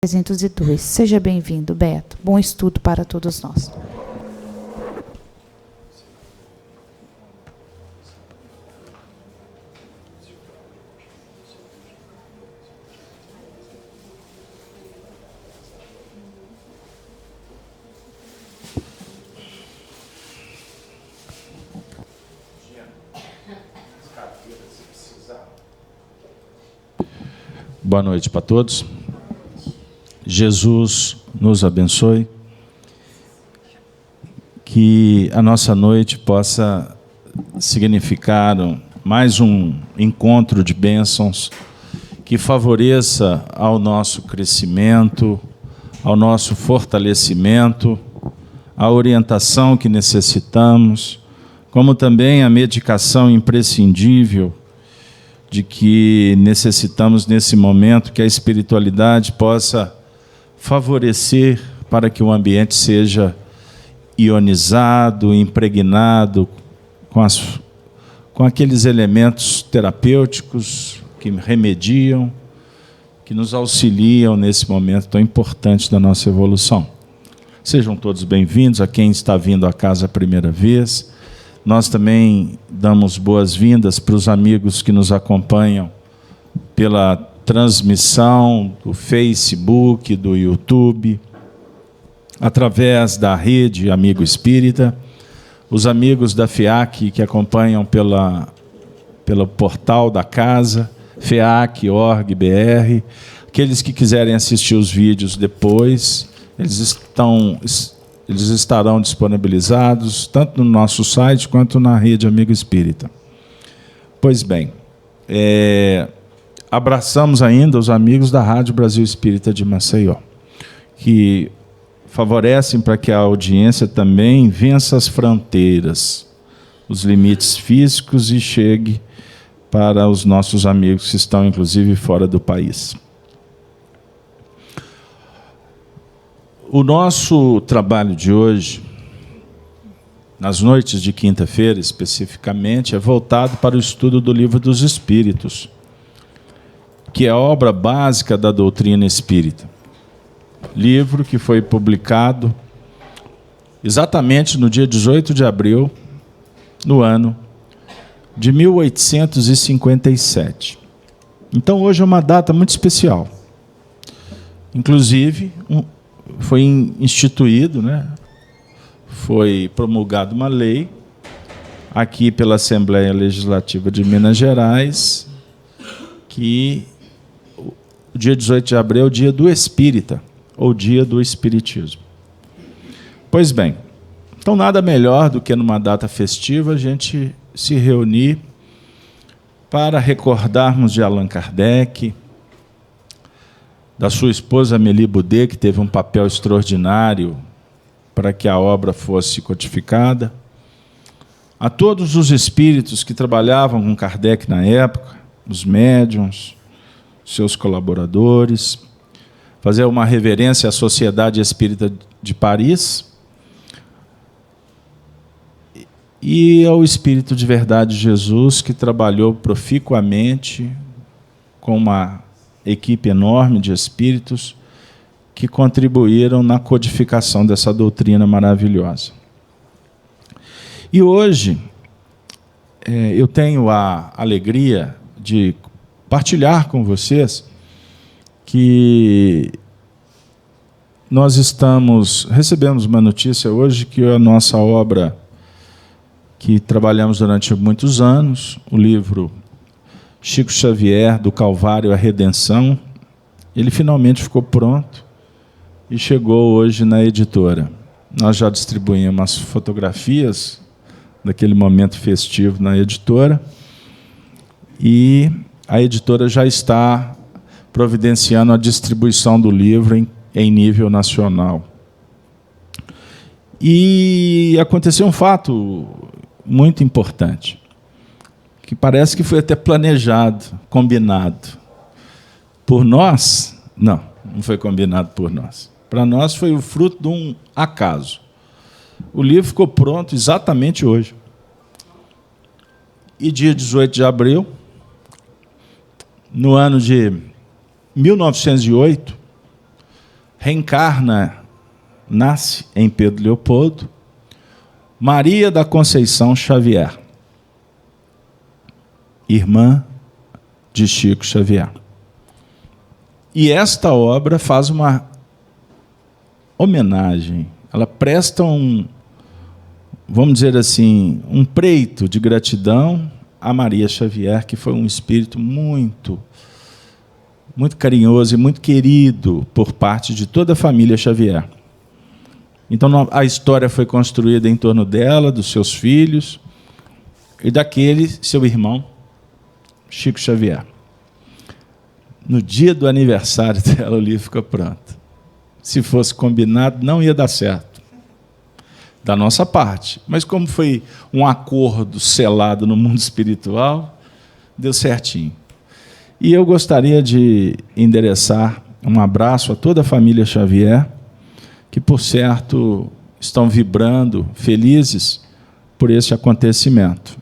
302. Seja bem-vindo, Beto. Bom estudo para todos nós. Boa noite para todos. Jesus nos abençoe, que a nossa noite possa significar mais um encontro de bênçãos que favoreça ao nosso crescimento, ao nosso fortalecimento, a orientação que necessitamos, como também a medicação imprescindível de que necessitamos nesse momento, que a espiritualidade possa favorecer para que o ambiente seja ionizado, impregnado com aqueles elementos terapêuticos que remediam, que nos auxiliam nesse momento tão importante da nossa evolução. Sejam todos bem-vindos a quem está vindo à casa a primeira vez. Nós também damos boas-vindas para os amigos que nos acompanham pela transmissão do Facebook, do YouTube, através da rede Amigo Espírita, os amigos da FEAC que acompanham pelo portal da casa, feac.org.br, aqueles que quiserem assistir os vídeos depois, eles estarão disponibilizados tanto no nosso site quanto na rede Amigo Espírita. Pois bem, abraçamos ainda os amigos da Rádio Brasil Espírita de Maceió, que favorecem para que a audiência também vença as fronteiras, os limites físicos e chegue para os nossos amigos que estão, inclusive, fora do país. O nosso trabalho de hoje, nas noites de quinta-feira especificamente, é voltado para o estudo do Livro dos Espíritos, que é a obra básica da doutrina espírita. Livro que foi publicado exatamente no dia 18 de abril, no ano de 1857. Então, hoje é uma data muito especial. Inclusive, foi instituído, foi promulgada uma lei aqui pela Assembleia Legislativa de Minas Gerais, que o dia 18 de abril é o dia do Espírita, ou dia do Espiritismo. Pois bem, então nada melhor do que numa data festiva a gente se reunir para recordarmos de Allan Kardec, da sua esposa Amélie Boudet, que teve um papel extraordinário para que a obra fosse codificada, a todos os espíritos que trabalhavam com Kardec na época, os médiuns, seus colaboradores, fazer uma reverência à Sociedade Espírita de Paris e ao Espírito de Verdade Jesus, que trabalhou proficuamente com uma equipe enorme de espíritos que contribuíram na codificação dessa doutrina maravilhosa. E hoje eu tenho a alegria de partilhar com vocês que nós recebemos uma notícia hoje que a nossa obra, que trabalhamos durante muitos anos, o livro Chico Xavier, do Calvário à Redenção, ele finalmente ficou pronto e chegou hoje na editora. Nós já distribuímos as fotografias daquele momento festivo na editora e a editora já está providenciando a distribuição do livro em nível nacional. E aconteceu um fato muito importante, que parece que foi até planejado, combinado. Por nós, não foi combinado por nós. Para nós foi o fruto de um acaso. O livro ficou pronto exatamente hoje. E dia 18 de abril, no ano de 1908, reencarna, nasce em Pedro Leopoldo, Maria da Conceição Xavier, irmã de Chico Xavier. E esta obra faz uma homenagem, ela presta vamos dizer assim, um preito de gratidão a Maria Xavier, que foi um espírito muito carinhoso e muito querido por parte de toda a família Xavier. Então, a história foi construída em torno dela, dos seus filhos e daquele seu irmão, Chico Xavier. No dia do aniversário dela, o livro ficou pronto. Se fosse combinado, não ia dar certo, da nossa parte. Mas como foi um acordo selado no mundo espiritual, deu certinho. E eu gostaria de endereçar um abraço a toda a família Xavier, que, por certo, estão vibrando, felizes por esse acontecimento.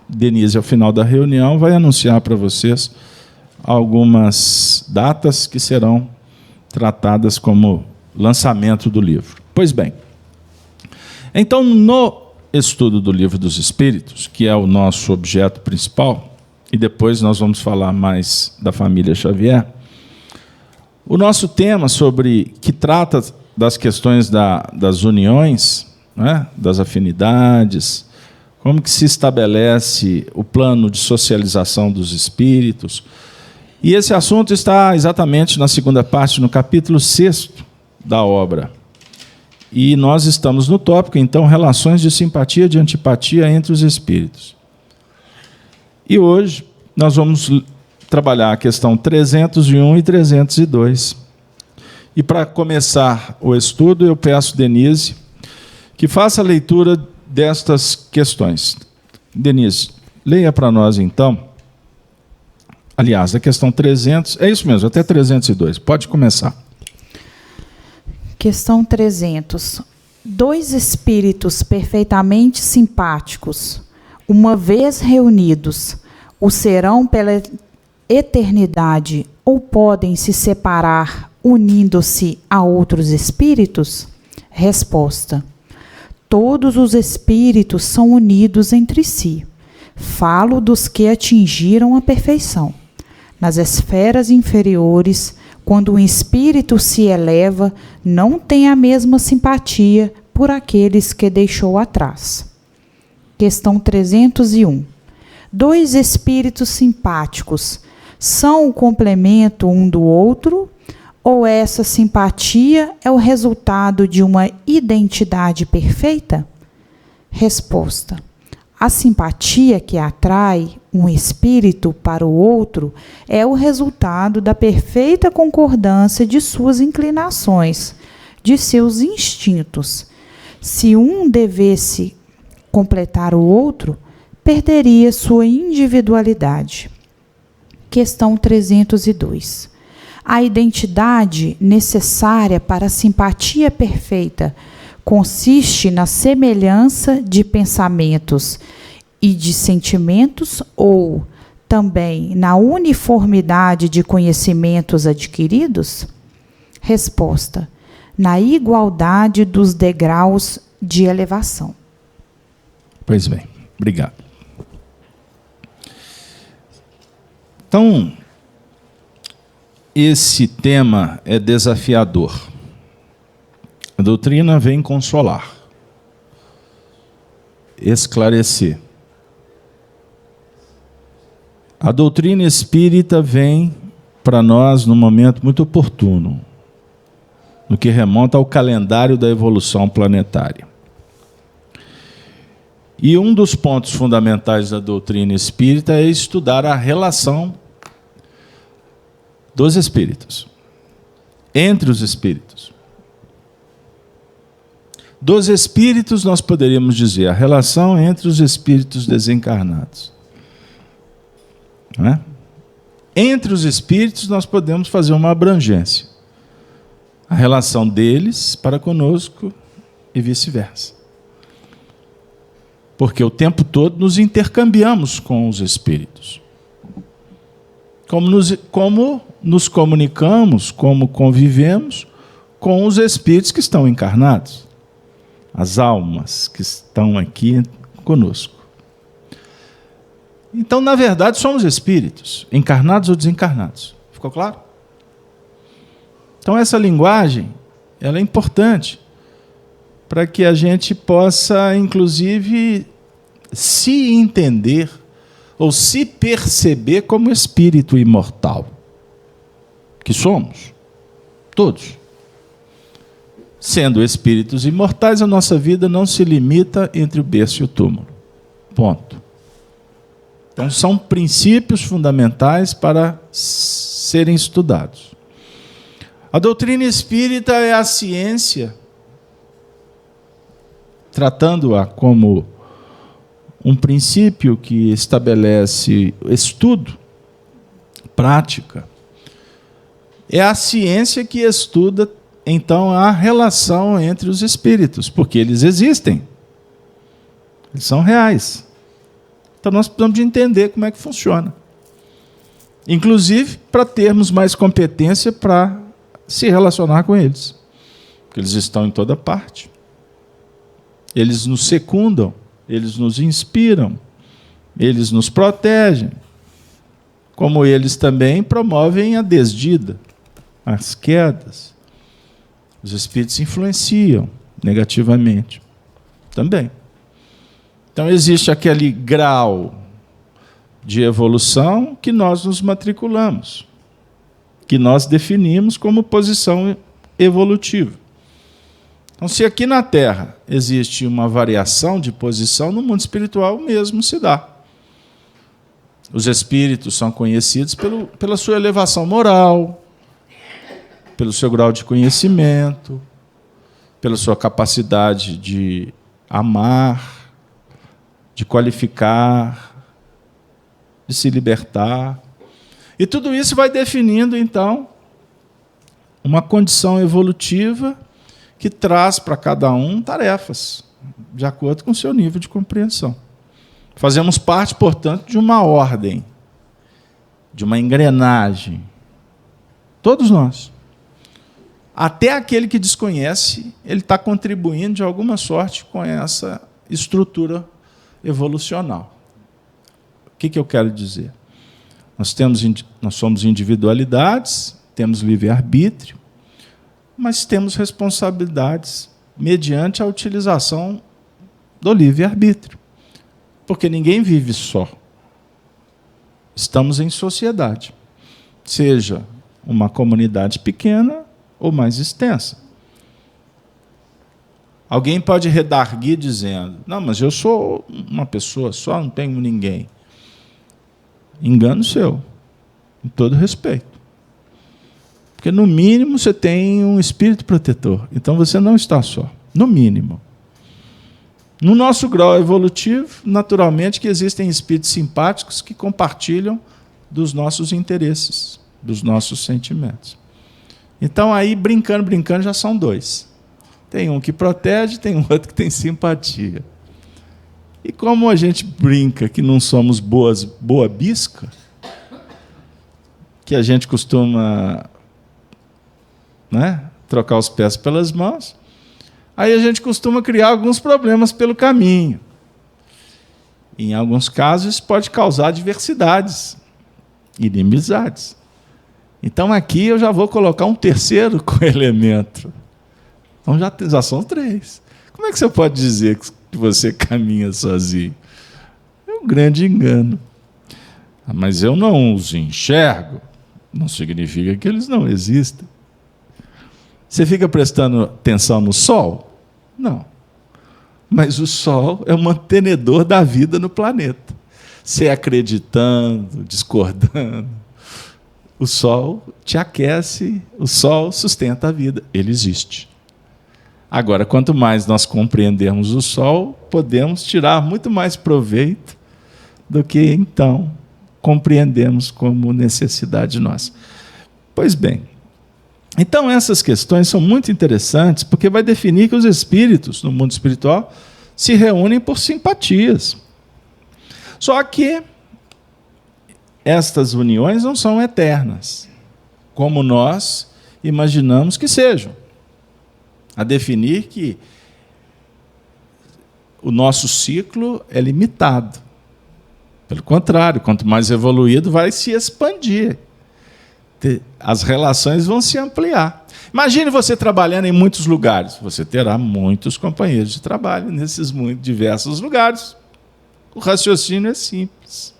Denise, ao final da reunião, vai anunciar para vocês algumas datas que serão tratadas como lançamento do livro. Pois bem, então, no estudo do Livro dos Espíritos, que é o nosso objeto principal, e depois nós vamos falar mais da família Xavier, o nosso tema que trata das questões das uniões, né, das afinidades, como que se estabelece o plano de socialização dos espíritos. E esse assunto está exatamente na segunda parte, no capítulo 6 da obra. E nós estamos no tópico, então, relações de simpatia e de antipatia entre os espíritos. E hoje nós vamos trabalhar a questão 301 e 302. E para começar o estudo, eu peço, Denise, que faça a leitura destas questões. Denise, leia para nós, então. Aliás, a questão 300, é isso mesmo, até 302. Pode começar. Questão 300. Dois espíritos perfeitamente simpáticos, uma vez reunidos, o serão pela eternidade ou podem se separar unindo-se a outros espíritos? Resposta: todos os espíritos são unidos entre si. Falo dos que atingiram a perfeição. Nas esferas inferiores, quando um espírito se eleva, não tem a mesma simpatia por aqueles que deixou atrás. Questão 301. Dois espíritos simpáticos são o complemento um do outro, ou essa simpatia é o resultado de uma identidade perfeita? Resposta: a simpatia que atrai um espírito para o outro é o resultado da perfeita concordância de suas inclinações, de seus instintos. Se um devesse completar o outro, perderia sua individualidade. Questão 302. A identidade necessária para a simpatia perfeita consiste na semelhança de pensamentos e de sentimentos ou também na uniformidade de conhecimentos adquiridos? Resposta: na igualdade dos degraus de elevação. Pois bem, obrigado. Então, esse tema é desafiador. A doutrina vem consolar, esclarecer. A doutrina espírita vem para nós num momento muito oportuno, no que remonta ao calendário da evolução planetária. E um dos pontos fundamentais da doutrina espírita é estudar a relação dos espíritos, entre os espíritos. Dos espíritos, nós poderíamos dizer a relação entre os espíritos desencarnados. Não é? Entre os espíritos, nós podemos fazer uma abrangência. A relação deles para conosco e vice-versa. Porque o tempo todo nos intercambiamos com os espíritos. Como nos comunicamos, como convivemos com os espíritos que estão encarnados, as almas que estão aqui conosco. Então, na verdade, somos espíritos, encarnados ou desencarnados. Ficou claro? Então, essa linguagem, ela é importante para que a gente possa, inclusive, se entender ou se perceber como espírito imortal, que somos, todos. Sendo espíritos imortais, a nossa vida não se limita entre o berço e o túmulo. Ponto. Então, são princípios fundamentais para serem estudados. A doutrina espírita é a ciência, tratando-a como um princípio que estabelece estudo, prática. É a ciência que estuda, então, a relação entre os espíritos, porque eles existem. Eles são reais. Então, nós precisamos de entender como é que funciona. Inclusive, para termos mais competência para se relacionar com eles. Porque eles estão em toda parte. Eles nos secundam, eles nos inspiram, eles nos protegem. Como eles também promovem a desdida, as quedas. Os espíritos influenciam negativamente também. Então, existe aquele grau de evolução que nós nos matriculamos, que nós definimos como posição evolutiva. Então, se aqui na Terra existe uma variação de posição, no mundo espiritual mesmo se dá. Os espíritos são conhecidos pela sua elevação moral, pelo seu grau de conhecimento, pela sua capacidade de amar, de qualificar, de se libertar. E tudo isso vai definindo, então, uma condição evolutiva que traz para cada um tarefas, de acordo com o seu nível de compreensão. Fazemos parte, portanto, de uma ordem, de uma engrenagem. Todos nós. Até aquele que desconhece, ele está contribuindo de alguma sorte com essa estrutura evolucional. O que eu quero dizer? Nós somos individualidades, temos livre-arbítrio, mas temos responsabilidades mediante a utilização do livre-arbítrio. Porque ninguém vive só. Estamos em sociedade, seja uma comunidade pequena ou mais extensa. Alguém pode redarguir dizendo: não, mas eu sou uma pessoa só, não tenho ninguém. Engano seu, com todo respeito. Porque, no mínimo, você tem um espírito protetor. Então, você não está só. No mínimo. No nosso grau evolutivo, naturalmente que existem espíritos simpáticos que compartilham dos nossos interesses, dos nossos sentimentos. Então, aí, brincando, já são dois. Tem um que protege, tem um outro que tem simpatia. E como a gente brinca que não somos boa bisca, que a gente costuma, trocar os pés pelas mãos, aí a gente costuma criar alguns problemas pelo caminho. Em alguns casos, isso pode causar adversidades, inimizades. Então, aqui eu já vou colocar um terceiro elemento. Então, já são três. Como é que você pode dizer que você caminha sozinho? É um grande engano. Mas eu não os enxergo. Não significa que eles não existem. Você fica prestando atenção no Sol? Não. Mas o Sol é o mantenedor da vida no planeta. Você acreditando, discordando, o Sol te aquece, o Sol sustenta a vida. Ele existe. Agora, quanto mais nós compreendermos o Sol, podemos tirar muito mais proveito do que, então, compreendemos como necessidade nossa. Pois bem, então essas questões são muito interessantes, porque vai definir que os espíritos, no mundo espiritual, se reúnem por simpatias. Só que estas uniões não são eternas, como nós imaginamos que sejam. a definir que o nosso ciclo é limitado. Pelo contrário, quanto mais evoluído, vai se expandir. As relações vão se ampliar. Imagine você trabalhando em muitos lugares. Você terá muitos companheiros de trabalho nesses muito diversos lugares. O raciocínio é simples.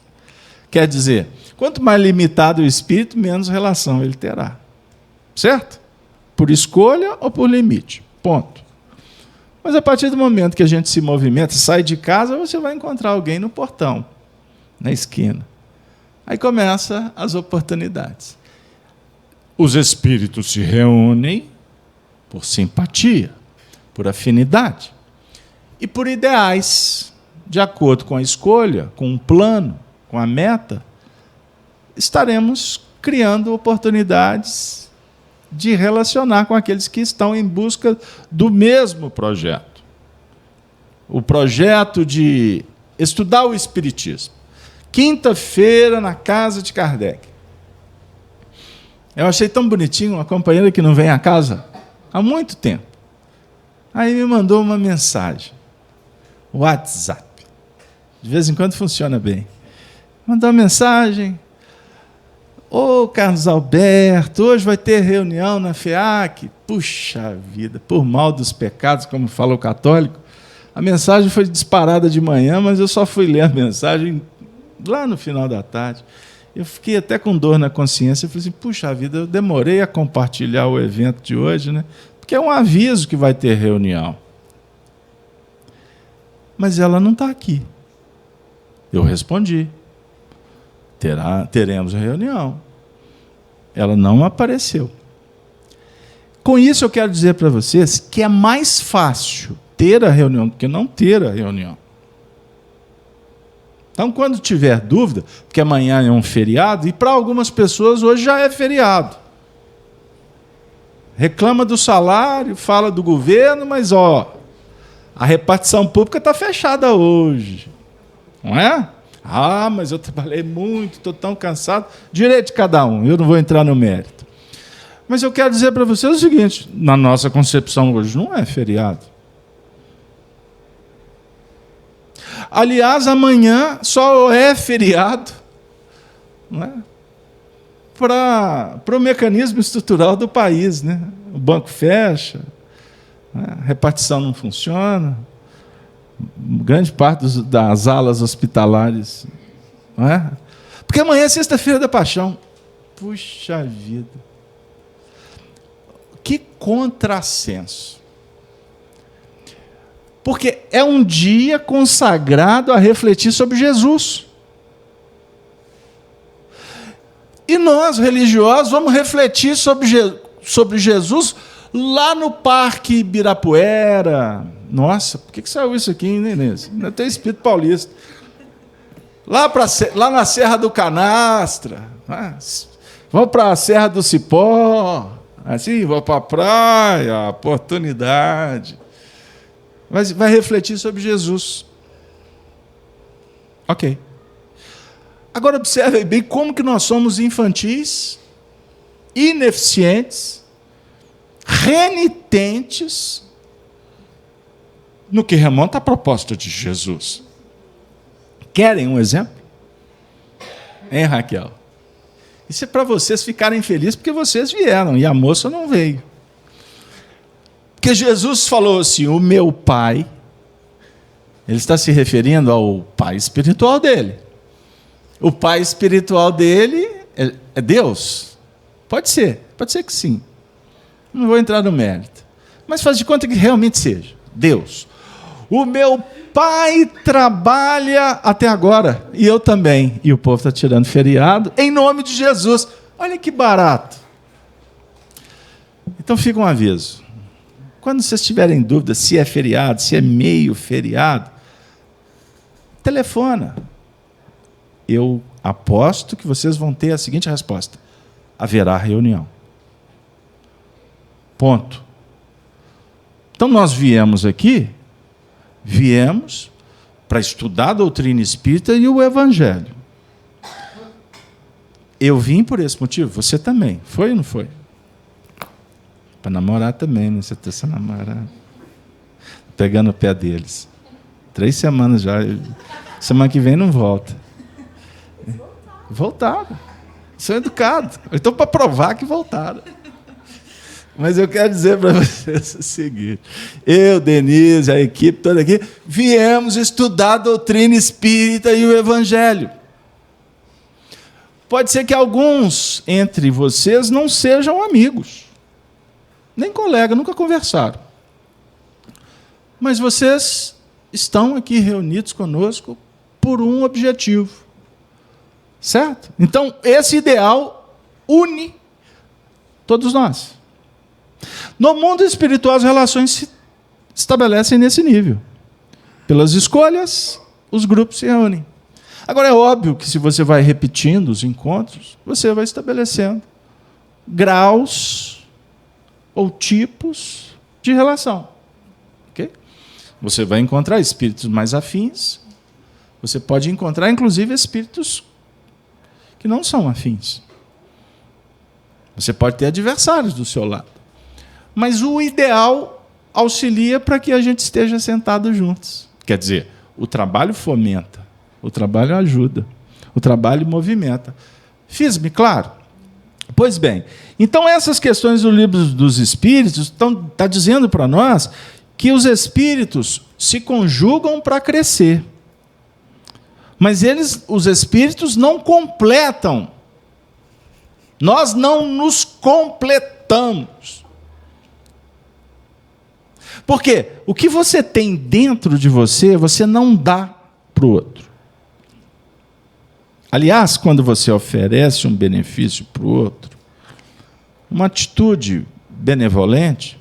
Quer dizer, quanto mais limitado o espírito, menos relação ele terá. Certo? Por escolha ou por limite. Ponto. Mas a partir do momento que a gente se movimenta, sai de casa, você vai encontrar alguém no portão, na esquina. Aí começam as oportunidades. Os espíritos se reúnem por simpatia, por afinidade e por ideais, de acordo com a escolha, com um plano, com a meta, estaremos criando oportunidades de relacionar com aqueles que estão em busca do mesmo projeto. O projeto de estudar o Espiritismo. Quinta-feira, na casa de Kardec. Eu achei tão bonitinho uma companheira que não vem à casa há muito tempo. Aí me mandou uma mensagem. WhatsApp. De vez em quando funciona bem. Mandou uma mensagem. Ô, Carlos Alberto, hoje vai ter reunião na FEAC. Puxa vida, por mal dos pecados, como fala o católico. A mensagem foi disparada de manhã, mas eu só fui ler a mensagem lá no final da tarde. Eu fiquei até com dor na consciência. Eu falei assim, puxa vida, eu demorei a compartilhar o evento de hoje, né? Porque é um aviso que vai ter reunião. Mas ela não está aqui. Eu respondi. Teremos reunião. Ela não apareceu. Com isso eu quero dizer para vocês que é mais fácil ter a reunião do que não ter a reunião. Então, quando tiver dúvida, porque amanhã é um feriado, e para algumas pessoas hoje já é feriado. Reclama do salário, fala do governo, mas a repartição pública está fechada hoje. Não é? Ah, mas eu trabalhei muito, estou tão cansado. Direito de cada um, eu não vou entrar no mérito. Mas eu quero dizer para vocês o seguinte, na nossa concepção hoje não é feriado. Aliás, amanhã só é feriado, não é? Para o mecanismo estrutural do país. Né? O banco fecha, a repartição não funciona, grande parte das alas hospitalares. Não é? Porque amanhã é sexta-feira da Paixão. Puxa vida! Que contrassenso! Porque é um dia consagrado a refletir sobre Jesus. E nós, religiosos, vamos refletir sobre Jesus lá no Parque Ibirapuera. Nossa, por que saiu isso aqui, hein, Inês? Ainda tem Espírito Paulista. Lá na Serra do Canastra. Vamos para a Serra do Cipó. Assim, vamos para a praia, oportunidade. Vai refletir sobre Jesus. Ok. Agora observem bem como que nós somos infantis, ineficientes, renitentes no que remonta à proposta de Jesus. Querem um exemplo? Hein, Raquel? Isso é para vocês ficarem felizes porque vocês vieram e a moça não veio. Porque Jesus falou assim, o meu Pai, ele está se referindo ao Pai espiritual dele. O Pai espiritual dele é Deus? Pode ser que sim. Não vou entrar no mérito. Mas faz de conta que realmente seja Deus. O meu Pai trabalha até agora, e eu também. E o povo está tirando feriado em nome de Jesus. Olha que barato. Então fica um aviso. Quando vocês tiverem dúvida se é feriado, se é meio feriado, telefona. Eu aposto que vocês vão ter a seguinte resposta: haverá reunião. Ponto. Então nós viemos para estudar a doutrina espírita e o Evangelho. Eu vim por esse motivo, você também. Foi ou não foi? Para namorar também, né? Você está se namorando. Pegando o pé deles. 3 semanas já. Semana que vem não volta. Voltaram. São educados. Então, para provar que voltaram. Mas eu quero dizer para vocês o seguinte: eu, Denise, a equipe toda aqui, viemos estudar a doutrina espírita e o Evangelho. Pode ser que alguns entre vocês não sejam amigos, nem colegas, nunca conversaram. Mas vocês estão aqui reunidos conosco por um objetivo. Certo? Então, esse ideal une todos nós. No mundo espiritual, as relações se estabelecem nesse nível. Pelas escolhas, os grupos se reúnem. Agora, é óbvio que se você vai repetindo os encontros, você vai estabelecendo graus ou tipos de relação. Okay? Você vai encontrar espíritos mais afins, você pode encontrar, inclusive, espíritos que não são afins. Você pode ter adversários do seu lado. Mas o ideal auxilia para que a gente esteja sentado juntos. Quer dizer, o trabalho fomenta, o trabalho ajuda, o trabalho movimenta. Fiz-me claro? Pois bem, então essas questões do Livro dos Espíritos está dizendo para nós que os espíritos se conjugam para crescer. Mas os espíritos não completam. Nós não nos completamos. Porque o que você tem dentro de você, você não dá para o outro. Aliás, quando você oferece um benefício para o outro, uma atitude benevolente,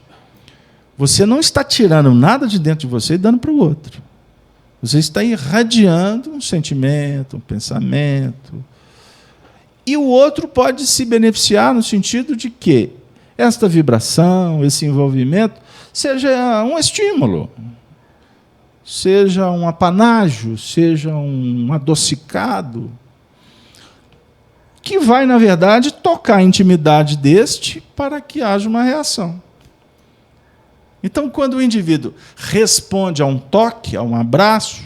você não está tirando nada de dentro de você e dando para o outro. Você está irradiando um sentimento, um pensamento. E o outro pode se beneficiar no sentido de que esta vibração, esse envolvimento, seja um estímulo, seja um apanágio, seja um adocicado, que vai, na verdade, tocar a intimidade deste para que haja uma reação. Então, quando o indivíduo responde a um toque, a um abraço,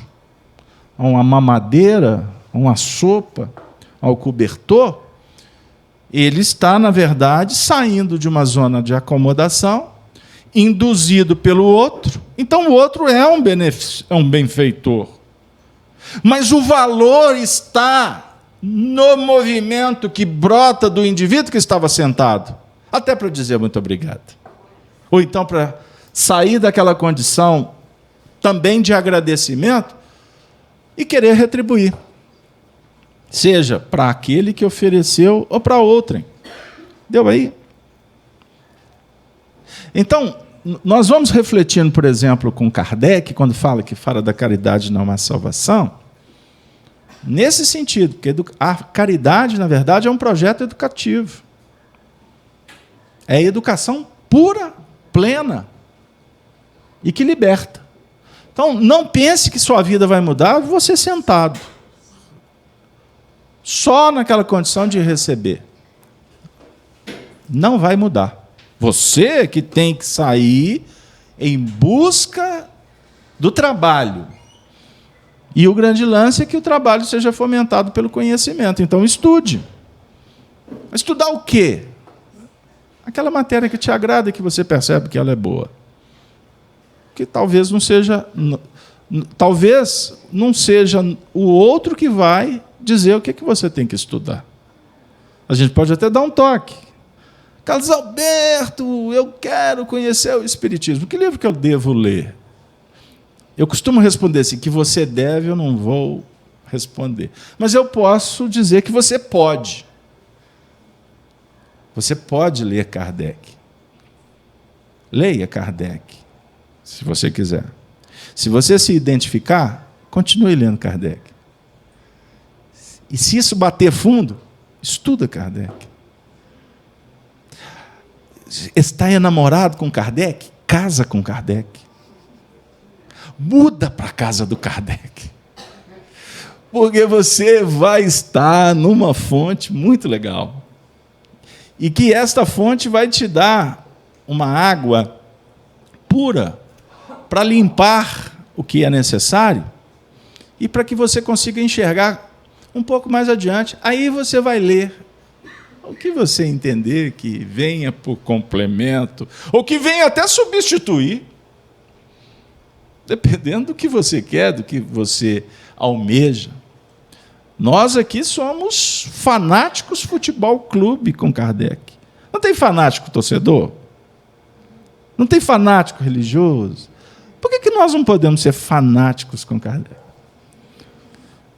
a uma mamadeira, a uma sopa, ao cobertor, ele está, na verdade, saindo de uma zona de acomodação, induzido pelo outro. Então, o outro é um benfeitor. Mas o valor está no movimento que brota do indivíduo que estava sentado, até para dizer muito obrigado. Ou então para sair daquela condição também de agradecimento e querer retribuir. Seja para aquele que ofereceu ou para outrem. Deu aí? Então, nós vamos refletindo, por exemplo, com Kardec, quando fala que fora da caridade não há salvação, nesse sentido, porque a caridade, na verdade, é um projeto educativo. É educação pura, plena e que liberta. Então, não pense que sua vida vai mudar você sentado. Só naquela condição de receber. Não vai mudar. Você que tem que sair em busca do trabalho. E o grande lance é que o trabalho seja fomentado pelo conhecimento. Então, estude. Estudar o quê? Aquela matéria que te agrada e que você percebe que ela é boa. Que talvez não seja o outro que vai dizer o que você tem que estudar. A gente pode até dar um toque. Carlos Alberto, eu quero conhecer o Espiritismo. Que livro que eu devo ler? Eu costumo responder assim, que você deve, eu não vou responder. Mas eu posso dizer que você pode. Você pode ler Kardec. Leia Kardec, se você quiser. Se você se identificar, continue lendo Kardec. E se isso bater fundo, estuda Kardec. Está enamorado com Kardec? Casa com Kardec. Muda para a casa do Kardec. Porque você vai estar numa fonte muito legal. E que esta fonte vai te dar uma água pura para limpar o que é necessário e para que você consiga enxergar um pouco mais adiante. Aí você vai ler o que você entender que venha por complemento, ou que venha até substituir, dependendo do que você quer, do que você almeja. Nós aqui somos fanáticos futebol clube com Kardec. Não tem fanático torcedor? Não tem fanático religioso? Por que nós não podemos ser fanáticos com Kardec?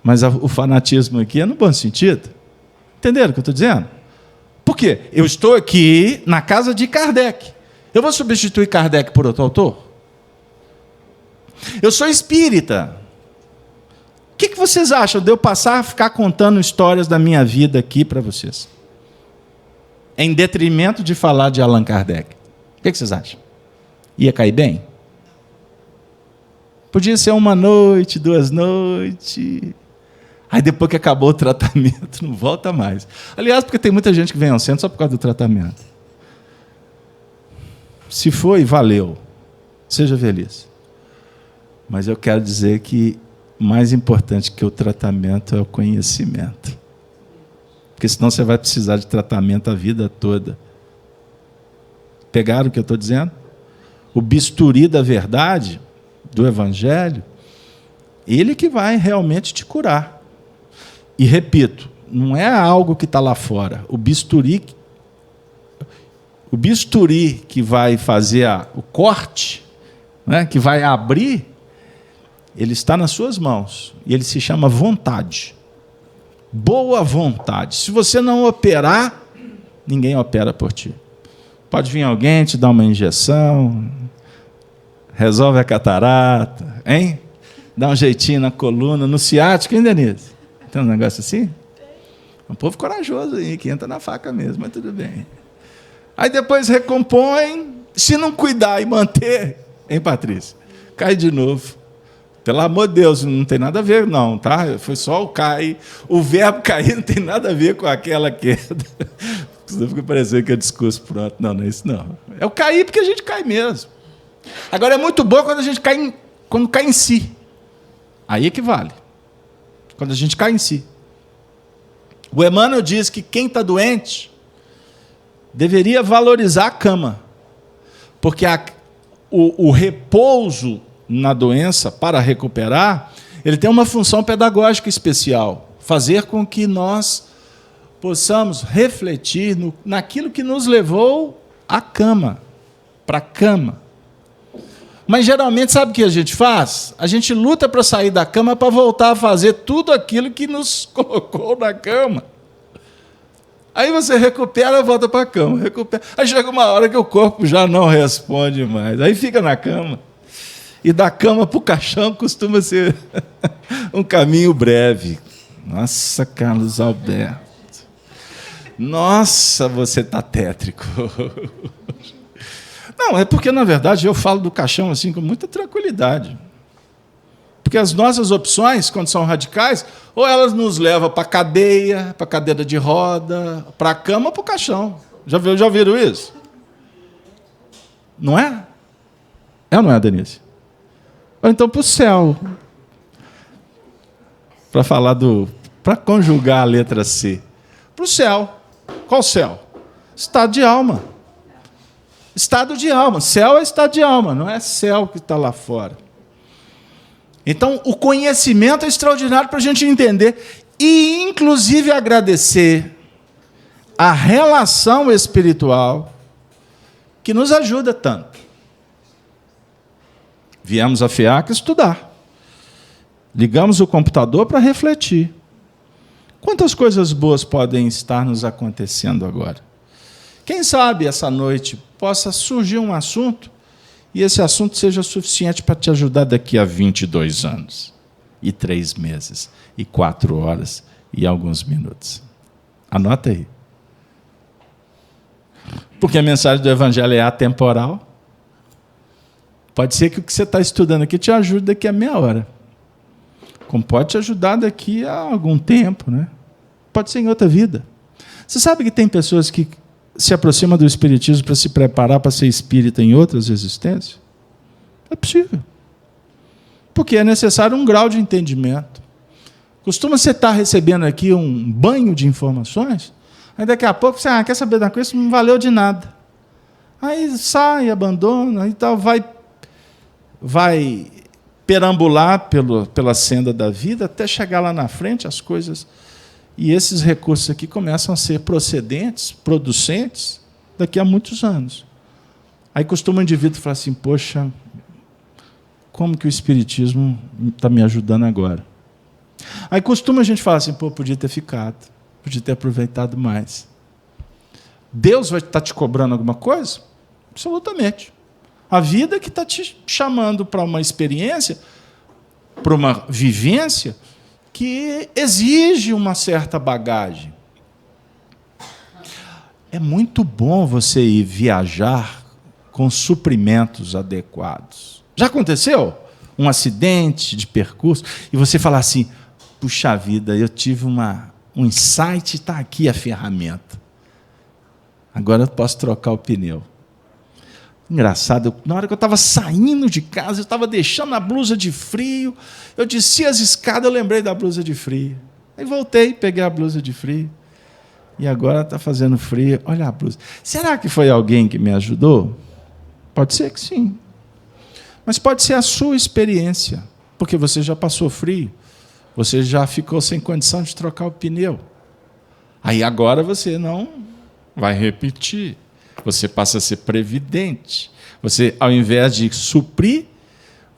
Mas o fanatismo aqui é no bom sentido. Entenderam o que eu estou dizendo? Por quê? Eu estou aqui na casa de Kardec. Eu vou substituir Kardec por outro autor? Eu sou espírita. O que vocês acham de eu passar a ficar contando histórias da minha vida aqui para vocês? Em detrimento de falar de Allan Kardec. O que vocês acham? Ia cair bem? Podia ser 1 noite, 2 noites. Aí depois que acabou o tratamento, não volta mais. Aliás, porque tem muita gente que vem ao centro só por causa do tratamento. Se foi, valeu. Seja feliz. Mas eu quero dizer que mais importante que o tratamento é o conhecimento. Porque senão você vai precisar de tratamento a vida toda. Pegaram o que eu estou dizendo? O bisturi da verdade, do Evangelho, ele que vai realmente te curar. E repito, não é algo que está lá fora. O bisturi que vai fazer o corte, né, que vai abrir, ele está nas suas mãos. E ele se chama vontade. Boa vontade. Se você não operar, ninguém opera por ti. Pode vir alguém te dar uma injeção, resolve a catarata, hein? Dá um jeitinho na coluna, no ciático, hein, Denise? Tem um negócio assim? Um povo corajoso aí, que entra na faca mesmo, mas tudo bem. Aí depois recompõe, se não cuidar e manter, hein, Patrícia? Cai de novo. Pelo amor de Deus, não tem nada a ver, não, tá? Foi só o cair. O verbo cair não tem nada a ver com aquela queda. Senão fica parecendo que é discurso pronto. Não, não é isso, não. É o cair porque a gente cai mesmo. Agora, é muito bom quando a gente cai quando cai em si. Aí é que vale. Quando a gente cai em si. O Emmanuel diz que quem está doente deveria valorizar a cama. Porque o repouso na doença, para recuperar, ele tem uma função pedagógica especial. Fazer com que nós possamos refletir naquilo que nos levou à cama, para a cama. Mas, geralmente, sabe o que a gente faz? A gente luta para sair da cama para voltar a fazer tudo aquilo que nos colocou na cama. Aí você recupera e volta para a cama. Recupera. Aí chega uma hora que o corpo já não responde mais. Aí fica na cama. E da cama para o caixão costuma ser um caminho breve. Nossa, Carlos Alberto. Nossa, você está tétrico. Não, é porque, na verdade, eu falo do caixão assim com muita tranquilidade. Porque as nossas opções, quando são radicais, ou elas nos levam para a cadeia, para a cadeira de roda, para a cama ou para o caixão. Já viram isso? Não é? É ou não é, Denise? Ou então para o céu. Para conjugar a letra C. Para o céu. Qual céu? Estado de alma. Estado de alma. Céu é estado de alma, não é céu que está lá fora. Então, o conhecimento é extraordinário para a gente entender e, inclusive, agradecer a relação espiritual que nos ajuda tanto. Viemos a FEAC estudar. Ligamos o computador para refletir. Quantas coisas boas podem estar nos acontecendo agora? Quem sabe essa noite possa surgir um assunto e esse assunto seja suficiente para te ajudar daqui a 22 anos, e 3 meses, e 4 horas, e alguns minutos. Anota aí. Porque a mensagem do Evangelho é atemporal. Pode ser que o que você está estudando aqui te ajude daqui a meia hora. Como pode te ajudar daqui a algum tempo, né? Pode ser em outra vida. Você sabe que tem pessoas que se aproxima do espiritismo para se preparar para ser espírita em outras existências? É possível. Porque é necessário um grau de entendimento. Costuma você estar recebendo aqui um banho de informações, aí daqui a pouco você quer saber da coisa, isso não valeu de nada. Aí sai, abandona e tal, vai perambular pela senda da vida até chegar lá na frente as coisas. E esses recursos aqui começam a ser procedentes, producentes, daqui a muitos anos. Aí costuma o indivíduo falar assim, poxa, como que o espiritismo está me ajudando agora? Aí costuma a gente falar assim, pô, podia ter ficado, podia ter aproveitado mais. Deus vai estar te cobrando alguma coisa? Absolutamente. A vida que está te chamando para uma experiência, para uma vivência que exige uma certa bagagem. É muito bom você ir viajar com suprimentos adequados. Já aconteceu um acidente de percurso e você falar assim, puxa vida, eu tive um insight, está aqui a ferramenta. Agora eu posso trocar o pneu. Engraçado, na hora que eu estava saindo de casa, eu estava deixando a blusa de frio, eu desci as escadas, eu lembrei da blusa de frio. Aí voltei, peguei a blusa de frio. E agora está fazendo frio. Olha a blusa. Será que foi alguém que me ajudou? Pode ser que sim. Mas pode ser a sua experiência, porque você já passou frio, você já ficou sem condição de trocar o pneu. Aí agora você não vai repetir. Você passa a ser previdente. Você, ao invés de suprir,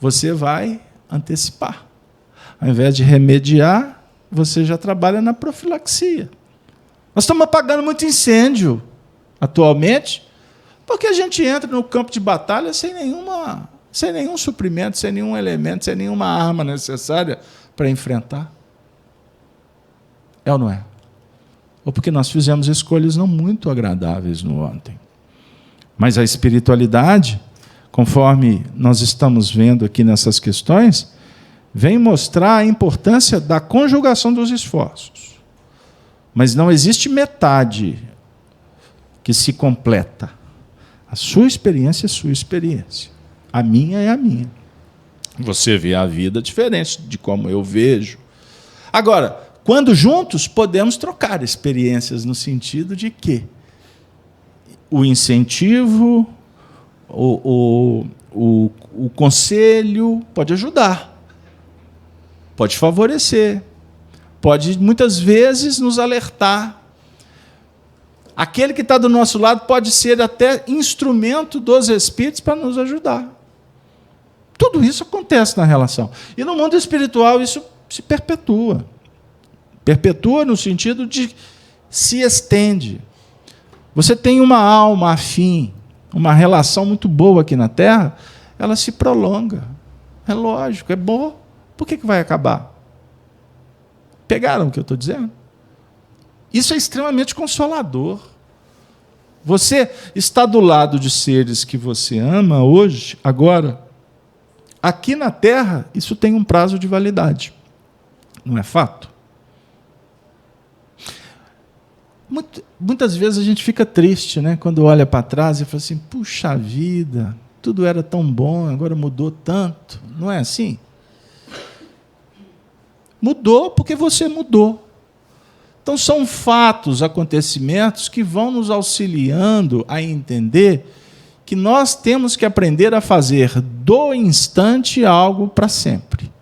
você vai antecipar. Ao invés de remediar, você já trabalha na profilaxia. Nós estamos apagando muito incêndio atualmente, porque a gente entra no campo de batalha sem nenhum suprimento, sem nenhum elemento, sem nenhuma arma necessária para enfrentar. É ou não é? Ou porque nós fizemos escolhas não muito agradáveis no ontem. Mas a espiritualidade, conforme nós estamos vendo aqui nessas questões, vem mostrar a importância da conjugação dos esforços. Mas não existe metade que se completa. A sua experiência é a sua experiência. A minha é a minha. Você vê a vida diferente de como eu vejo. Agora, quando juntos, podemos trocar experiências no sentido de que o incentivo, o conselho pode ajudar, pode favorecer, pode, muitas vezes, nos alertar. Aquele que está do nosso lado pode ser até instrumento dos espíritos para nos ajudar. Tudo isso acontece na relação. E no mundo espiritual isso se perpetua. Perpetua no sentido de se estende. Você tem uma alma afim, uma relação muito boa aqui na Terra, ela se prolonga. É lógico, é boa. Por que vai acabar? Pegaram o que eu estou dizendo? Isso é extremamente consolador. Você está do lado de seres que você ama hoje, agora. Aqui na Terra, isso tem um prazo de validade. Não é fato? Muitas vezes a gente fica triste, né, quando olha para trás e fala assim, puxa vida, tudo era tão bom, agora mudou tanto. Não é assim? Mudou porque você mudou. Então, são fatos, acontecimentos que vão nos auxiliando a entender que nós temos que aprender a fazer do instante algo para sempre,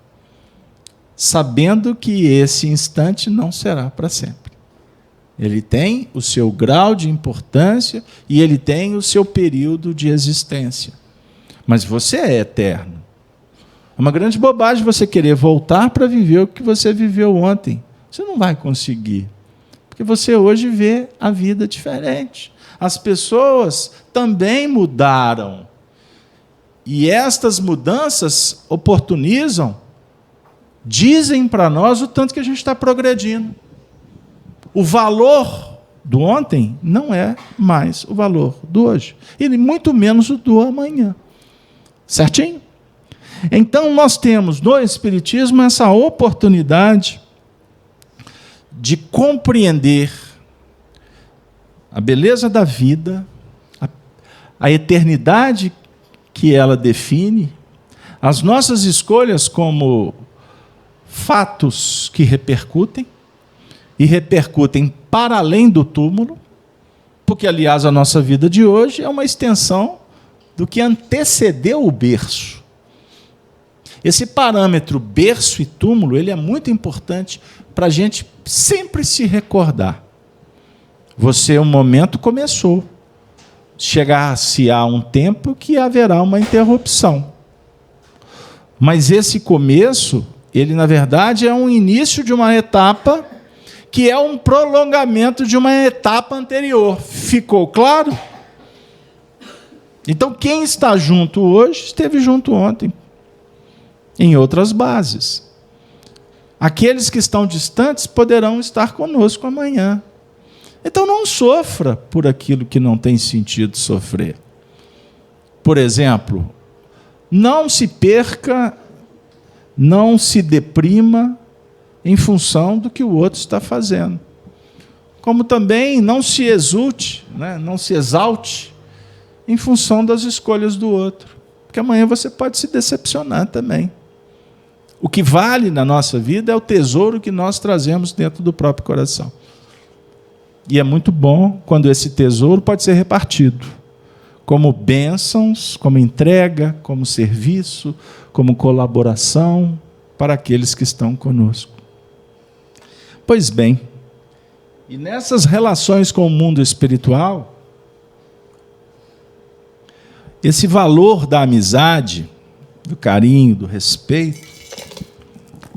sabendo que esse instante não será para sempre. Ele tem o seu grau de importância e ele tem o seu período de existência. Mas você é eterno. É uma grande bobagem você querer voltar para viver o que você viveu ontem. Você não vai conseguir, porque você hoje vê a vida diferente. As pessoas também mudaram. E estas mudanças oportunizam, dizem para nós o tanto que a gente está progredindo. O valor do ontem não é mais o valor do hoje. E muito menos o do amanhã. Certinho? Então, nós temos no Espiritismo essa oportunidade de compreender a beleza da vida, a eternidade que ela define, as nossas escolhas como fatos que repercutem, e repercutem para além do túmulo, porque, aliás, a nossa vida de hoje é uma extensão do que antecedeu o berço. Esse parâmetro berço e túmulo, ele é muito importante para a gente sempre se recordar. Você, um momento, começou. Chegar-se-á um tempo que haverá uma interrupção. Mas esse começo, ele, na verdade, é um início de uma etapa que é um prolongamento de uma etapa anterior. Ficou claro? Então, quem está junto hoje, esteve junto ontem, em outras bases. Aqueles que estão distantes poderão estar conosco amanhã. Então, não sofra por aquilo que não tem sentido sofrer. Por exemplo, não se perca, não se deprima em função do que o outro está fazendo. Como também não se exulte, não se exalte em função das escolhas do outro. Porque amanhã você pode se decepcionar também. O que vale na nossa vida é o tesouro que nós trazemos dentro do próprio coração. E é muito bom quando esse tesouro pode ser repartido, como bênçãos, como entrega, como serviço, como colaboração para aqueles que estão conosco. Pois bem, e nessas relações com o mundo espiritual, esse valor da amizade, do carinho, do respeito,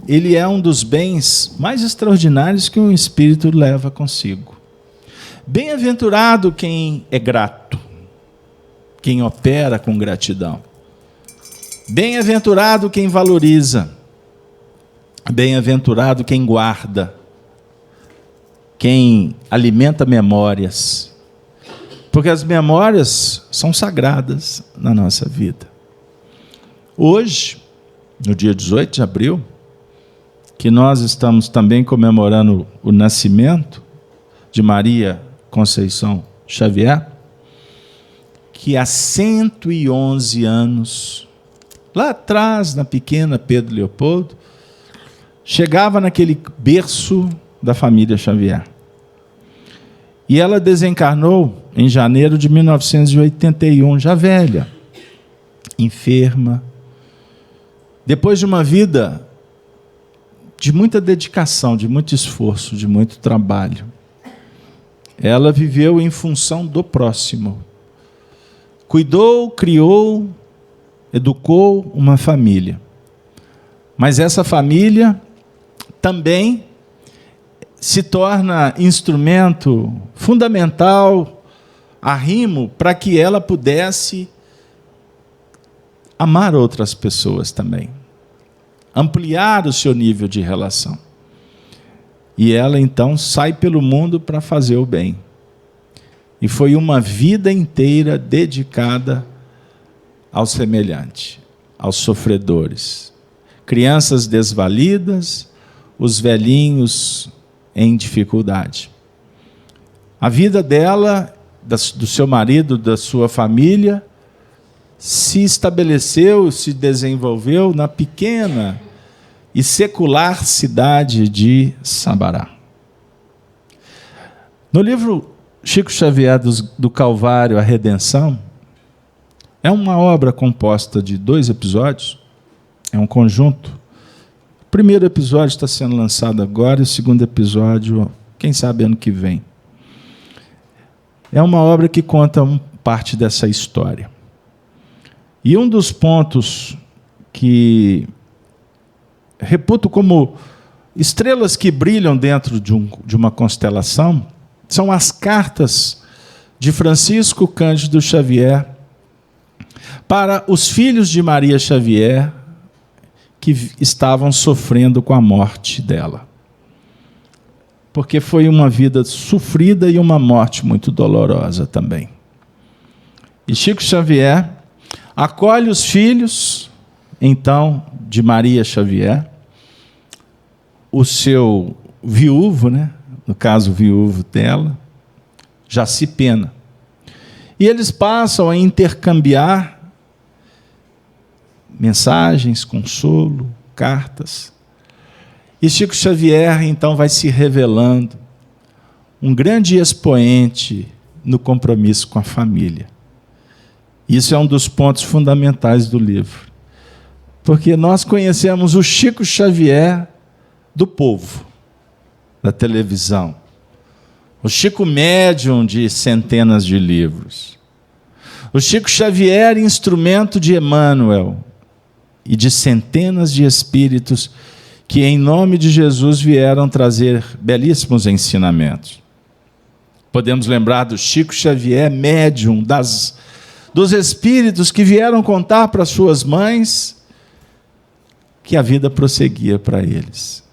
ele é um dos bens mais extraordinários que um espírito leva consigo. Bem-aventurado quem é grato, quem opera com gratidão. Bem-aventurado quem valoriza. Bem-aventurado quem guarda, quem alimenta memórias. Porque as memórias são sagradas na nossa vida. Hoje, no dia 18 de abril, que nós estamos também comemorando o nascimento de Maria Conceição Xavier, que há 111 anos, lá atrás, na pequena Pedro Leopoldo, chegava naquele berço da família Xavier. E ela desencarnou em janeiro de 1981, já velha, enferma, depois de uma vida de muita dedicação, de muito esforço, de muito trabalho. Ela viveu em função do próximo. Cuidou, criou, educou uma família. Mas essa família também se torna instrumento fundamental, arrimo, para que ela pudesse amar outras pessoas também, ampliar o seu nível de relação. E ela, então, sai pelo mundo para fazer o bem. E foi uma vida inteira dedicada ao semelhante, aos sofredores. Crianças desvalidas, os velhinhos em dificuldade. A vida dela, do seu marido, da sua família, se estabeleceu, se desenvolveu na pequena e secular cidade de Sabará. No livro Chico Xavier do Calvário, A Redenção, é uma obra composta de 2 episódios, é um conjunto. O primeiro episódio está sendo lançado agora e o segundo episódio, quem sabe, ano que vem. É uma obra que conta parte dessa história. E um dos pontos que reputo como estrelas que brilham dentro de uma constelação são as cartas de Francisco Cândido Xavier para os filhos de Maria Xavier que estavam sofrendo com a morte dela. Porque foi uma vida sofrida e uma morte muito dolorosa também. E Chico Xavier acolhe os filhos, então, de Maria Xavier, o seu viúvo, no caso, o viúvo dela, Jaci Pena. E eles passam a intercambiar mensagens, consolo, cartas. E Chico Xavier, então, vai se revelando um grande expoente no compromisso com a família. Isso é um dos pontos fundamentais do livro. Porque nós conhecemos o Chico Xavier do povo, da televisão. O Chico médium de centenas de livros. O Chico Xavier, instrumento de Emmanuel e de centenas de espíritos que, em nome de Jesus, vieram trazer belíssimos ensinamentos. Podemos lembrar do Chico Xavier, médium dos espíritos que vieram contar para suas mães que a vida prosseguia para eles.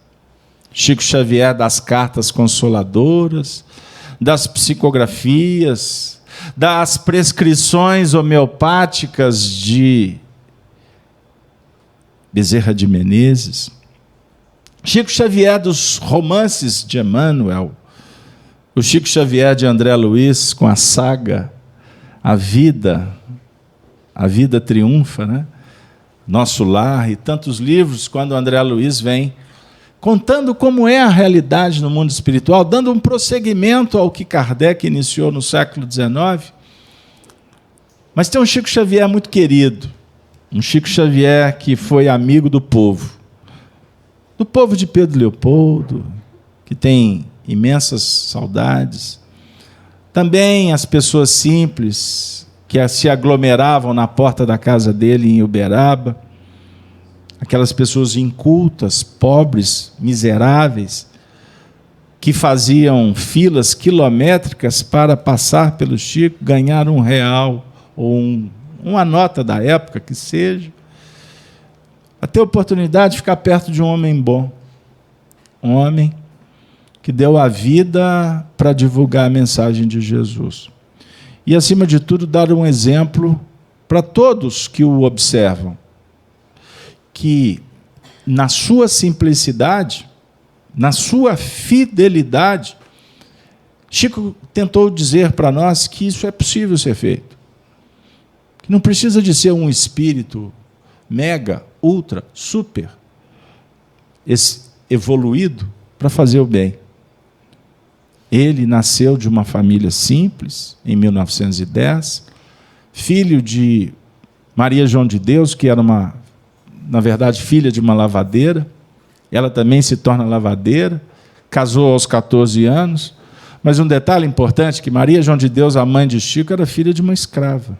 Chico Xavier das cartas consoladoras, das psicografias, das prescrições homeopáticas de Bezerra de Menezes. Chico Xavier dos romances de Emmanuel. O Chico Xavier de André Luiz com a saga A Vida Triunfa, né? Nosso Lar e tantos livros, quando André Luiz vem contando como é a realidade no mundo espiritual, dando um prosseguimento ao que Kardec iniciou no século XIX. Mas tem um Chico Xavier muito querido, um Chico Xavier que foi amigo do povo de Pedro Leopoldo, que tem imensas saudades. Também as pessoas simples que se aglomeravam na porta da casa dele em Uberaba, aquelas pessoas incultas, pobres, miseráveis, que faziam filas quilométricas para passar pelo Chico, ganhar R$1 ou uma nota da época que seja, a ter a oportunidade de ficar perto de um homem bom, um homem que deu a vida para divulgar a mensagem de Jesus. E, acima de tudo, dar um exemplo para todos que o observam, que na sua simplicidade, na sua fidelidade, Chico tentou dizer para nós que isso é possível ser feito. Que não precisa de ser um espírito mega, ultra, super evoluído para fazer o bem. Ele nasceu de uma família simples, em 1910, filho de Maria João de Deus, que era na verdade, filha de uma lavadeira. Ela também se torna lavadeira, casou aos 14 anos. Mas um detalhe importante, que Maria João de Deus, a mãe de Chico, era filha de uma escrava.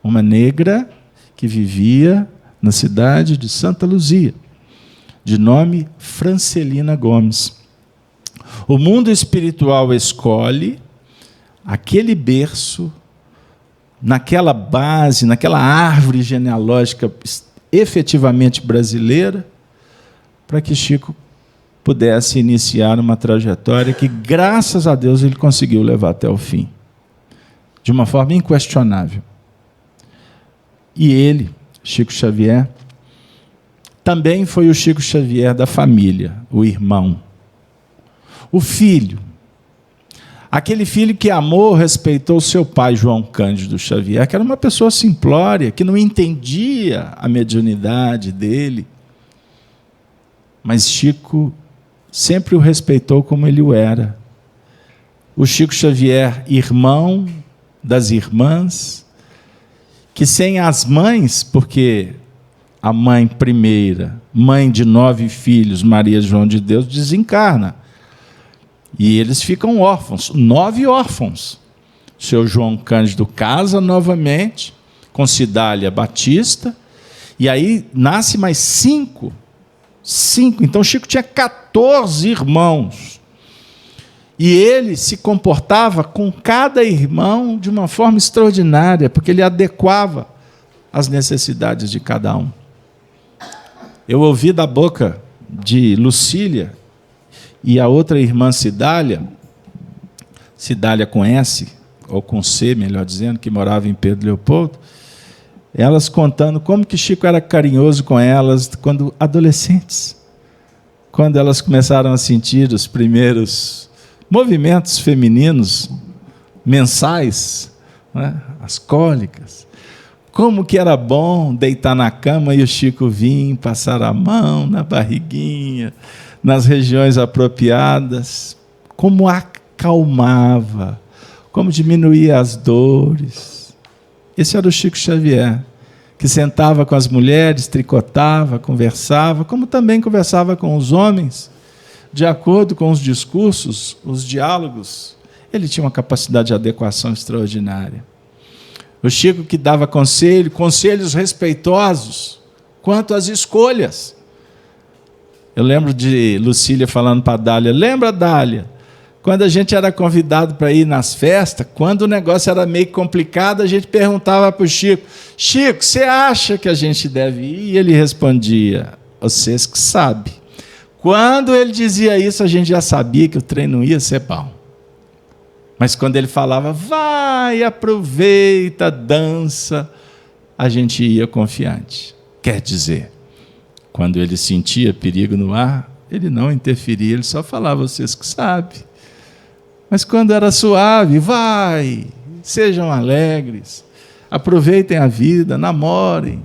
Uma negra que vivia na cidade de Santa Luzia, de nome Francelina Gomes. O mundo espiritual escolhe aquele berço, naquela base, naquela árvore genealógica efetivamente brasileira, para que Chico pudesse iniciar uma trajetória que, graças a Deus, ele conseguiu levar até o fim, de uma forma inquestionável. E ele, Chico Xavier, também foi o Chico Xavier da família, o irmão, o filho, aquele filho que amou, respeitou seu pai, João Cândido Xavier, que era uma pessoa simplória, que não entendia a mediunidade dele, mas Chico sempre o respeitou como ele o era. O Chico Xavier, irmão das irmãs, que sem as mães, porque a mãe primeira, mãe de 9 filhos, Maria João de Deus, desencarna. E eles ficam órfãos, 9 órfãos. O seu João Cândido casa novamente com Cidália Batista, e aí nasce mais 5. Então Chico tinha 14 irmãos. E ele se comportava com cada irmão de uma forma extraordinária, porque ele adequava às necessidades de cada um. Eu ouvi da boca de Lucília e a outra irmã Cidália com S, ou com C, melhor dizendo, que morava em Pedro Leopoldo, elas contando como que Chico era carinhoso com elas quando adolescentes, quando elas começaram a sentir os primeiros movimentos femininos mensais, né? As cólicas. Como que era bom deitar na cama e o Chico vir passar a mão na barriguinha, nas regiões apropriadas. Como acalmava, como diminuía as dores. Esse era o Chico Xavier, que sentava com as mulheres, tricotava, conversava, como também conversava com os homens, de acordo com os discursos, os diálogos. Ele tinha uma capacidade de adequação extraordinária. O Chico que dava conselhos respeitosos quanto às escolhas. Eu lembro de Lucília falando para a Dália, lembra, Dália, quando a gente era convidado para ir nas festas, quando o negócio era meio complicado, a gente perguntava para o Chico, Chico, você acha que a gente deve ir? E ele respondia, vocês que sabem. Quando ele dizia isso, a gente já sabia que o trem não ia ser bom. Mas quando ele falava, vai, aproveita, dança, a gente ia confiante. Quer dizer, quando ele sentia perigo no ar, ele não interferia, ele só falava, vocês que sabem. Mas quando era suave, vai, sejam alegres, aproveitem a vida, namorem.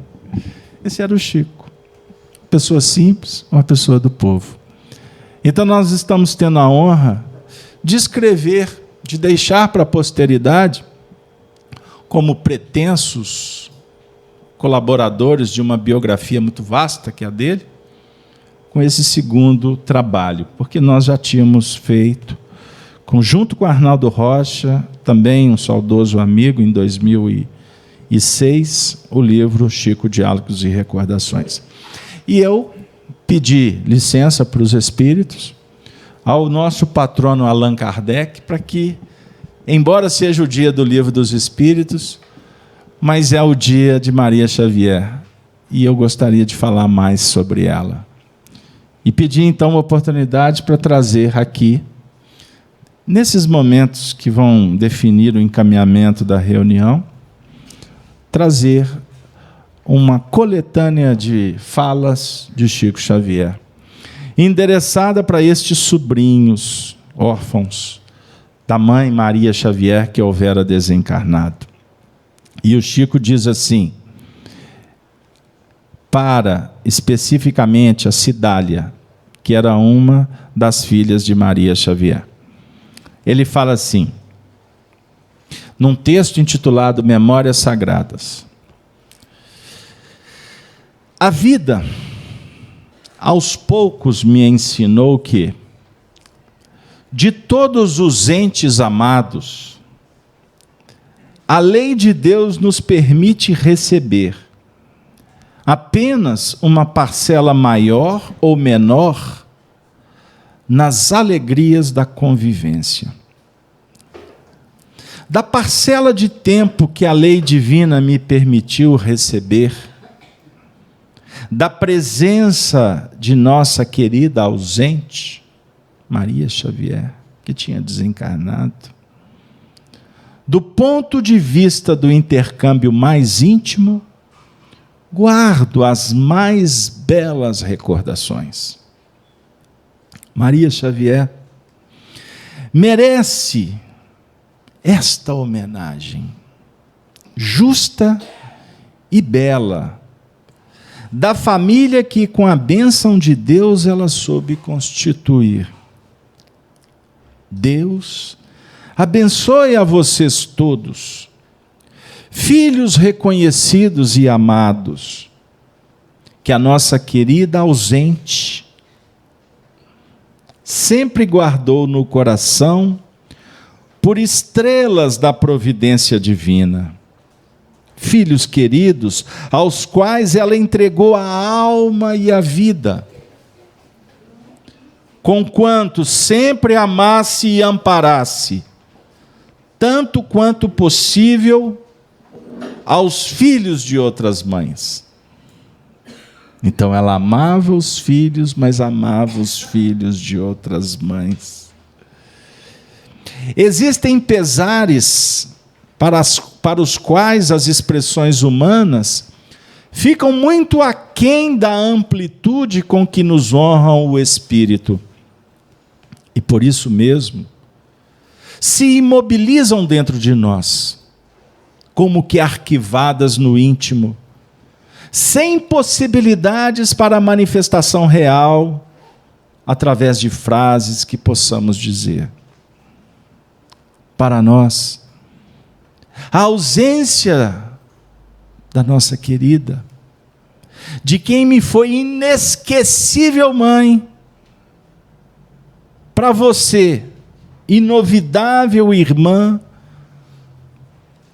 Esse era o Chico. Pessoa simples, uma pessoa do povo. Então nós estamos tendo a honra de escrever, de deixar para a posteridade, como pretensos colaboradores de uma biografia muito vasta, que é a dele, com esse segundo trabalho, porque nós já tínhamos feito, junto com Arnaldo Rocha, também um saudoso amigo, em 2006, o livro Chico, Diálogos e Recordações. E eu pedi licença para os espíritos, ao nosso patrono Allan Kardec, para que, embora seja o dia do Livro dos Espíritos, mas é o dia de Maria Xavier, e eu gostaria de falar mais sobre ela. E pedi então uma oportunidade para trazer aqui, nesses momentos que vão definir o encaminhamento da reunião, trazer uma coletânea de falas de Chico Xavier, endereçada para estes sobrinhos órfãos da mãe Maria Xavier, que houvera desencarnado. E o Chico diz assim, para especificamente a Cidália, que era uma das filhas de Maria Xavier. Ele fala assim, num texto intitulado Memórias Sagradas: a vida, aos poucos, me ensinou que, de todos os entes amados, a lei de Deus nos permite receber apenas uma parcela maior ou menor nas alegrias da convivência. Da parcela de tempo que a lei divina me permitiu receber, da presença de nossa querida ausente, Maria Xavier, que tinha desencarnado, do ponto de vista do intercâmbio mais íntimo, guardo as mais belas recordações. Maria Xavier merece esta homenagem justa e bela, da família que, com a bênção de Deus, ela soube constituir. Deus abençoe a vocês todos, filhos reconhecidos e amados, que a nossa querida ausente sempre guardou no coração por estrelas da providência divina. Filhos queridos, aos quais ela entregou a alma e a vida, conquanto sempre amasse e amparasse, tanto quanto possível, aos filhos de outras mães. Então ela amava os filhos, mas amava os filhos de outras mães. Existem pesares para os quais as expressões humanas ficam muito aquém da amplitude com que nos honram o espírito. E por isso mesmo, se imobilizam dentro de nós, como que arquivadas no íntimo, sem possibilidades para a manifestação real, através de frases que possamos dizer. Para nós, a ausência da nossa querida, de quem me foi inesquecível mãe, para você, inovidável irmã,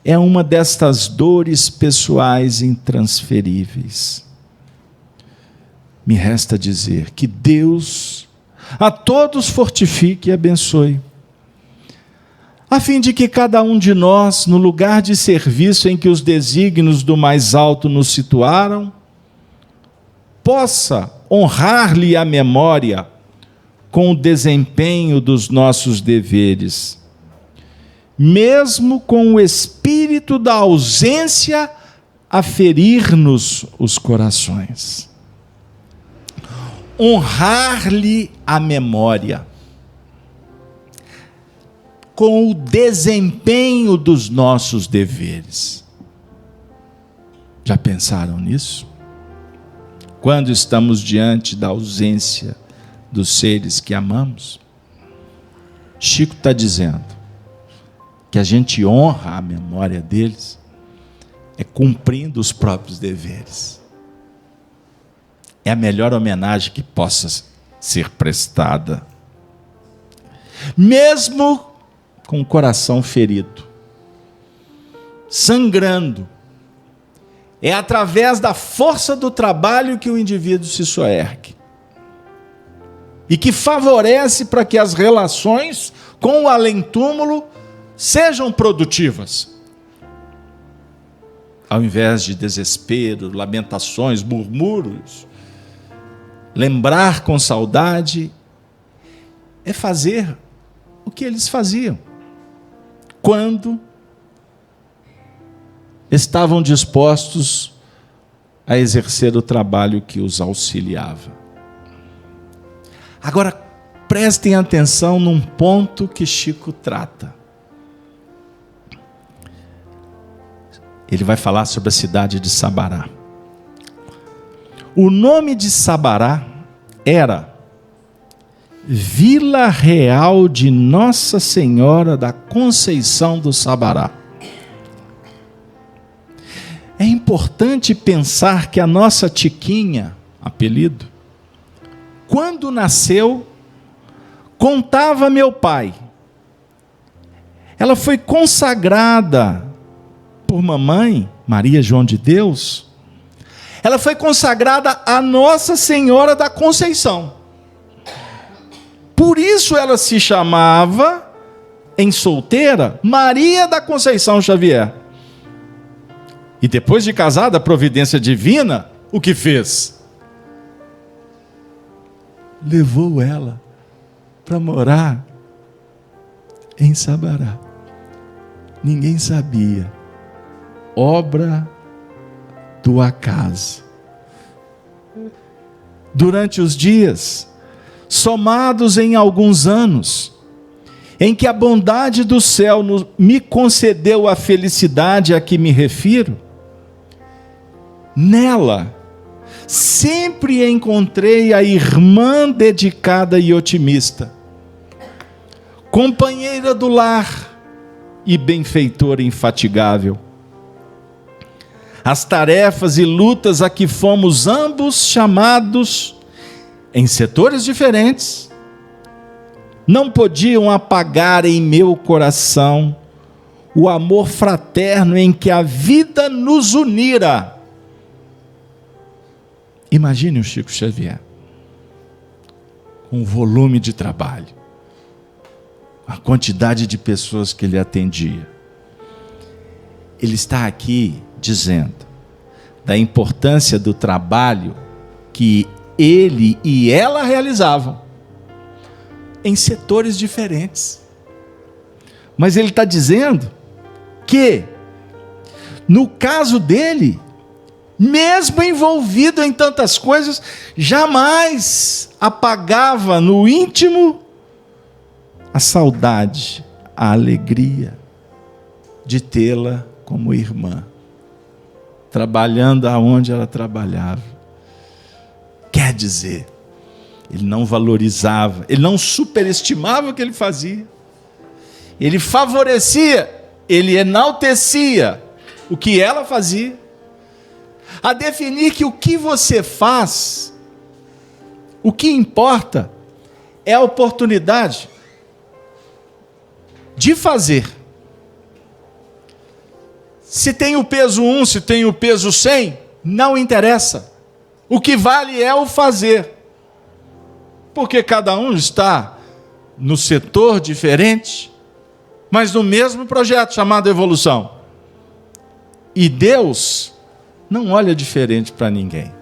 é uma destas dores pessoais intransferíveis. Me resta dizer que Deus a todos fortifique e abençoe, a fim de que cada um de nós, no lugar de serviço em que os desígnios do mais alto nos situaram, possa honrar-lhe a memória com o desempenho dos nossos deveres, mesmo com o espírito da ausência a ferir-nos os corações. Honrar-lhe a memória com o desempenho dos nossos deveres. Já pensaram nisso? Quando estamos diante da ausência dos seres que amamos, Chico está dizendo que a gente honra a memória deles é cumprindo os próprios deveres. É a melhor homenagem que possa ser prestada. Mesmo com o coração ferido, sangrando, é através da força do trabalho que o indivíduo se soergue e que favorece para que as relações com o além-túmulo sejam produtivas. Ao invés de desespero, lamentações, murmúrios, lembrar com saudade é fazer o que eles faziam quando estavam dispostos a exercer o trabalho que os auxiliava. Agora, prestem atenção num ponto que Chico trata. Ele vai falar sobre a cidade de Sabará. O nome de Sabará era Vila Real de Nossa Senhora da Conceição do Sabará. É importante pensar que a nossa Tiquinha, apelido, quando nasceu, contava meu pai. Ela foi consagrada por mamãe, Maria João de Deus. Ela foi consagrada a Nossa Senhora da Conceição. Por isso ela se chamava, em solteira, Maria da Conceição Xavier. E depois de casada, a providência divina, o que fez? Levou ela para morar em Sabará. Ninguém sabia. Obra do acaso. Durante os dias, somados em alguns anos, em que a bondade do céu me concedeu a felicidade a que me refiro, nela sempre encontrei a irmã dedicada e otimista, companheira do lar e benfeitora infatigável. As tarefas e lutas a que fomos ambos chamados em setores diferentes não podiam apagar em meu coração o amor fraterno em que a vida nos unira. Imagine o Chico Xavier com o volume de trabalho, a quantidade de pessoas que ele atendia. Ele está aqui dizendo da importância do trabalho que ele e ela realizavam em setores diferentes. Mas ele está dizendo que, no caso dele, mesmo envolvido em tantas coisas, jamais apagava no íntimo a saudade, a alegria de tê-la como irmã, trabalhando aonde ela trabalhava. Quer dizer, ele não valorizava, ele não superestimava o que ele fazia. Ele favorecia, ele enaltecia o que ela fazia, a definir que o que você faz, o que importa é a oportunidade de fazer. Se tem o peso 1, se tem o peso 100, não interessa. O que vale é o fazer. Porque cada um está no setor diferente, mas no mesmo projeto chamado evolução. E Deus não olha diferente para ninguém.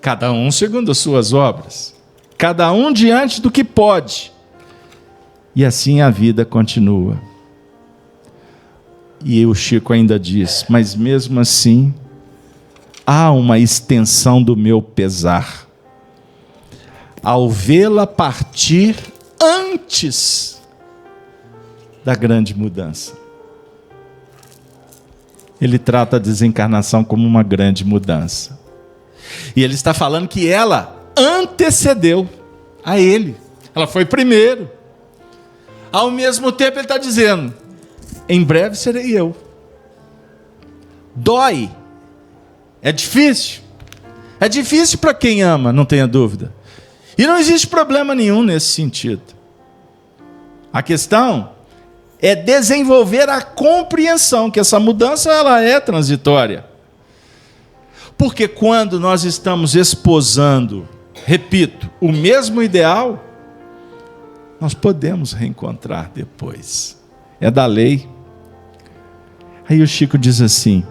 Cada um segundo as suas obras. Cada um diante do que pode. E assim a vida continua. E o Chico ainda diz, mas mesmo assim, há uma extensão do meu pesar ao vê-la partir antes da grande mudança. Ele trata a desencarnação como uma grande mudança. E ele está falando que ela antecedeu a ele. Ela foi primeiro. Ao mesmo tempo ele está dizendo, em breve serei eu. Dói. É difícil. É difícil para quem ama, não tenha dúvida. E não existe problema nenhum nesse sentido. A questão é desenvolver a compreensão que essa mudança ela é transitória. Porque quando nós estamos esposando, repito, o mesmo ideal, nós podemos reencontrar depois. É da lei. Aí o Chico diz assim,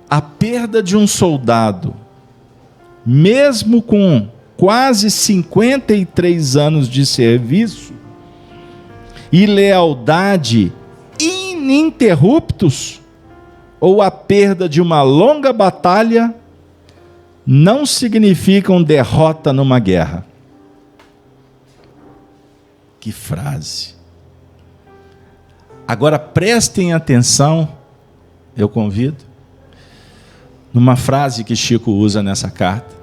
a perda de um soldado, mesmo com quase 53 anos de serviço e lealdade ininterruptos, ou a perda de uma longa batalha, não significam derrota numa guerra. Que frase! Agora prestem atenção, eu convido, numa frase que Chico usa nessa carta,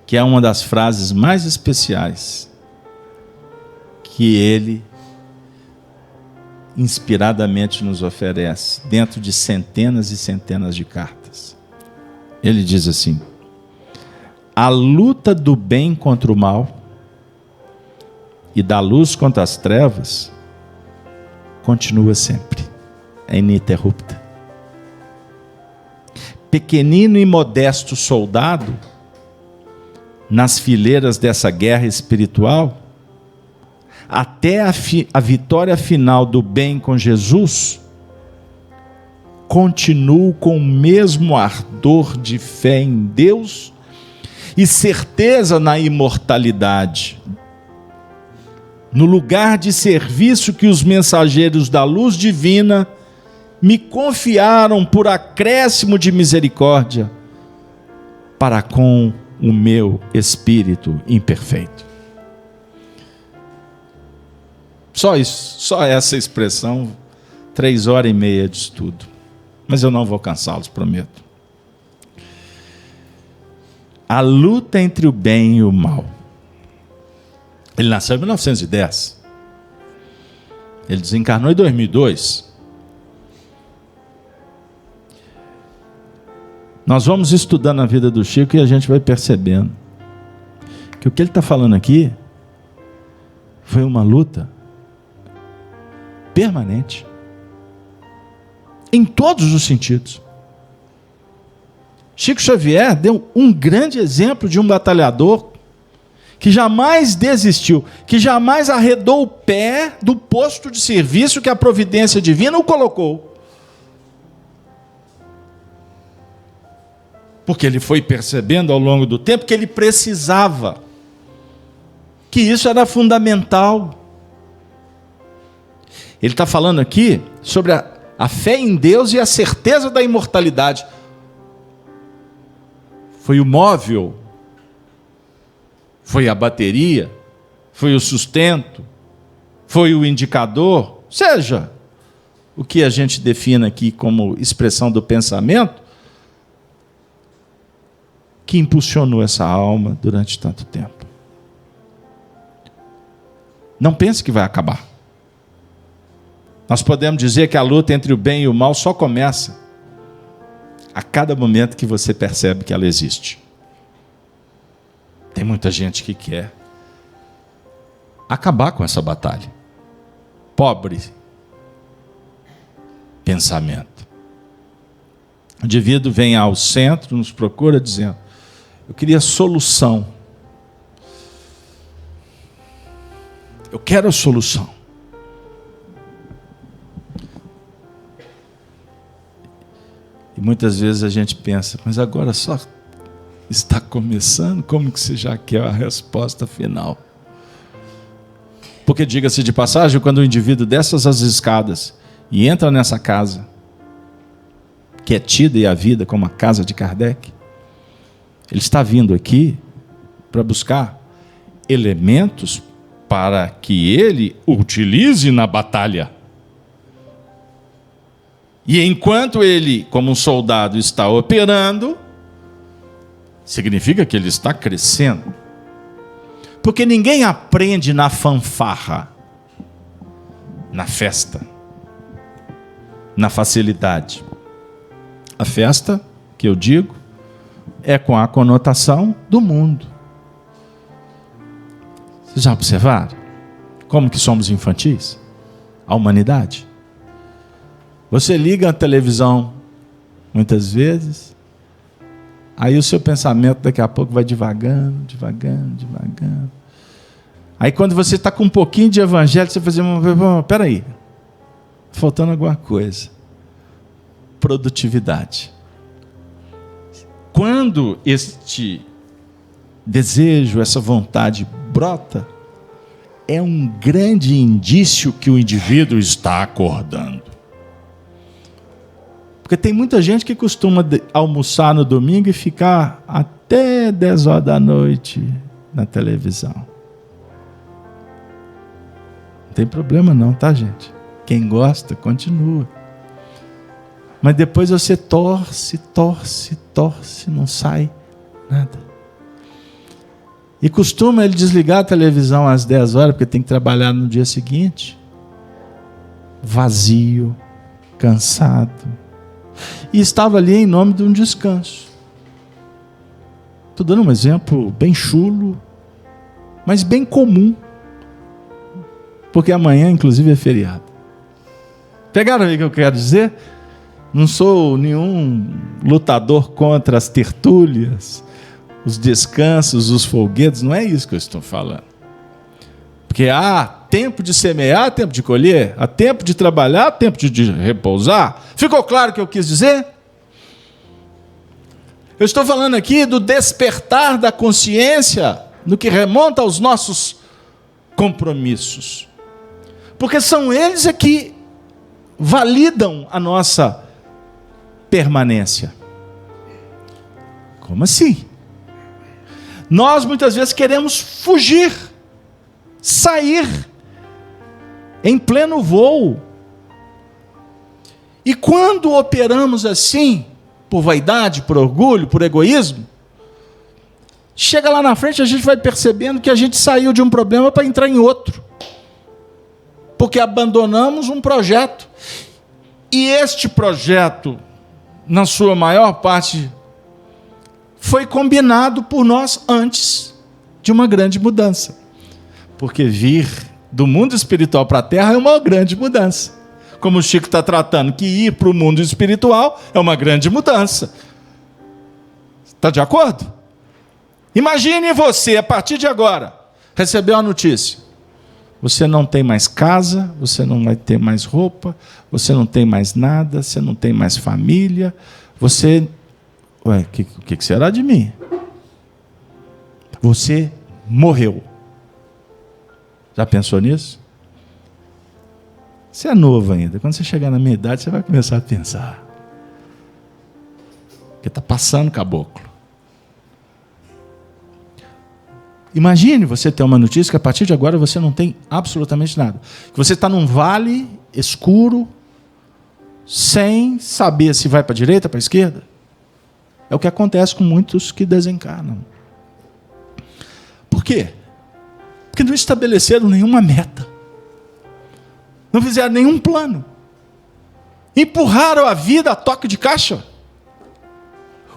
que é uma das frases mais especiais que ele inspiradamente nos oferece, dentro de centenas e centenas de cartas. Ele diz assim, a luta do bem contra o mal e da luz contra as trevas continua sempre, é ininterrupta. Pequenino e modesto soldado, nas fileiras dessa guerra espiritual, até a vitória final do bem com Jesus, continuo com o mesmo ardor de fé em Deus e certeza na imortalidade. No lugar de serviço que os mensageiros da luz divina me confiaram por acréscimo de misericórdia para com o meu espírito imperfeito. Só isso, só essa expressão, 3h30 de estudo. Mas eu não vou cansá-los, prometo. A luta entre o bem e o mal. Ele nasceu em 1910. Ele desencarnou em 2002. Nós vamos estudando a vida do Chico e a gente vai percebendo que o que ele está falando aqui foi uma luta permanente, em todos os sentidos. Chico Xavier deu um grande exemplo de um batalhador que jamais desistiu, que jamais arredou o pé do posto de serviço que a providência divina o colocou. Porque ele foi percebendo ao longo do tempo que ele precisava, que isso era fundamental. Ele está falando aqui sobre a fé em Deus e a certeza da imortalidade. Foi o móvel, foi a bateria, foi o sustento, foi o indicador, seja o que a gente define aqui como expressão do pensamento, que impulsionou essa alma durante tanto tempo. Não pense que vai acabar. Nós podemos dizer que a luta entre o bem e o mal só começa a cada momento que você percebe que ela existe. Tem muita gente que quer acabar com essa batalha. Pobre pensamento. O indivíduo vem ao centro, nos procura dizendo: eu queria solução. Eu quero a solução. E muitas vezes a gente pensa, mas agora só está começando, como que você já quer a resposta final? Porque, diga-se de passagem, quando o indivíduo desce as escadas e entra nessa casa, que é tida e a vida como a casa de Kardec, ele está vindo aqui para buscar elementos para que ele utilize na batalha. E enquanto ele, como um soldado, está operando, significa que ele está crescendo. Porque ninguém aprende na fanfarra, na festa, na facilidade. A festa, que eu digo, é com a conotação do mundo. Vocês já observaram como que somos infantis? A humanidade. Você liga a televisão muitas vezes, aí o seu pensamento daqui a pouco vai devagando. Aí quando você está com um pouquinho de evangelho, você faz assim, peraí, faltando alguma coisa. Produtividade. Quando este desejo, essa vontade brota, é um grande indício que o indivíduo está acordando. Porque tem muita gente que costuma almoçar no domingo e ficar até 10 horas da noite na televisão. Não tem problema não, tá, gente? Quem gosta, continua. Mas depois você torce, não sai nada. E costuma ele desligar a televisão às 10 horas, porque tem que trabalhar no dia seguinte. Vazio, cansado. E estava ali em nome de um descanso. Estou dando um exemplo bem chulo, mas bem comum. Porque amanhã, inclusive, é feriado. Pegaram aí o que eu quero dizer? Não sou nenhum lutador contra as tertúlias, os descansos, os folguedos. Não é isso que eu estou falando. Porque há tempo de semear, há tempo de colher, há tempo de trabalhar, há tempo de repousar. Ficou claro o que eu quis dizer? Eu estou falando aqui do despertar da consciência no que remonta aos nossos compromissos. Porque são eles que validam a nossa permanência. Como assim? Nós muitas vezes queremos fugir, sair em pleno voo. E quando operamos assim, por vaidade, por orgulho, por egoísmo, chega lá na frente, a gente vai percebendo que a gente saiu de um problema para entrar em outro. Porque abandonamos um projeto. E este projeto, na sua maior parte, foi combinado por nós antes de uma grande mudança. Porque vir do mundo espiritual para a Terra é uma grande mudança. Como o Chico está tratando, que ir para o mundo espiritual é uma grande mudança. Está de acordo? Imagine você, a partir de agora, receber uma notícia. Você não tem mais casa, você não vai ter mais roupa, você não tem mais nada, você não tem mais família, você... Ué, o que será de mim? Você morreu. Já pensou nisso? Você é novo ainda. Quando você chegar na minha idade, você vai começar a pensar. Porque está passando caboclo. Imagine você ter uma notícia que a partir de agora você não tem absolutamente nada. Que você está num vale escuro, sem saber se vai para a direita, para a esquerda. É o que acontece com muitos que desencarnam. Por quê? Porque não estabeleceram nenhuma meta. Não fizeram nenhum plano. Empurraram a vida a toque de caixa.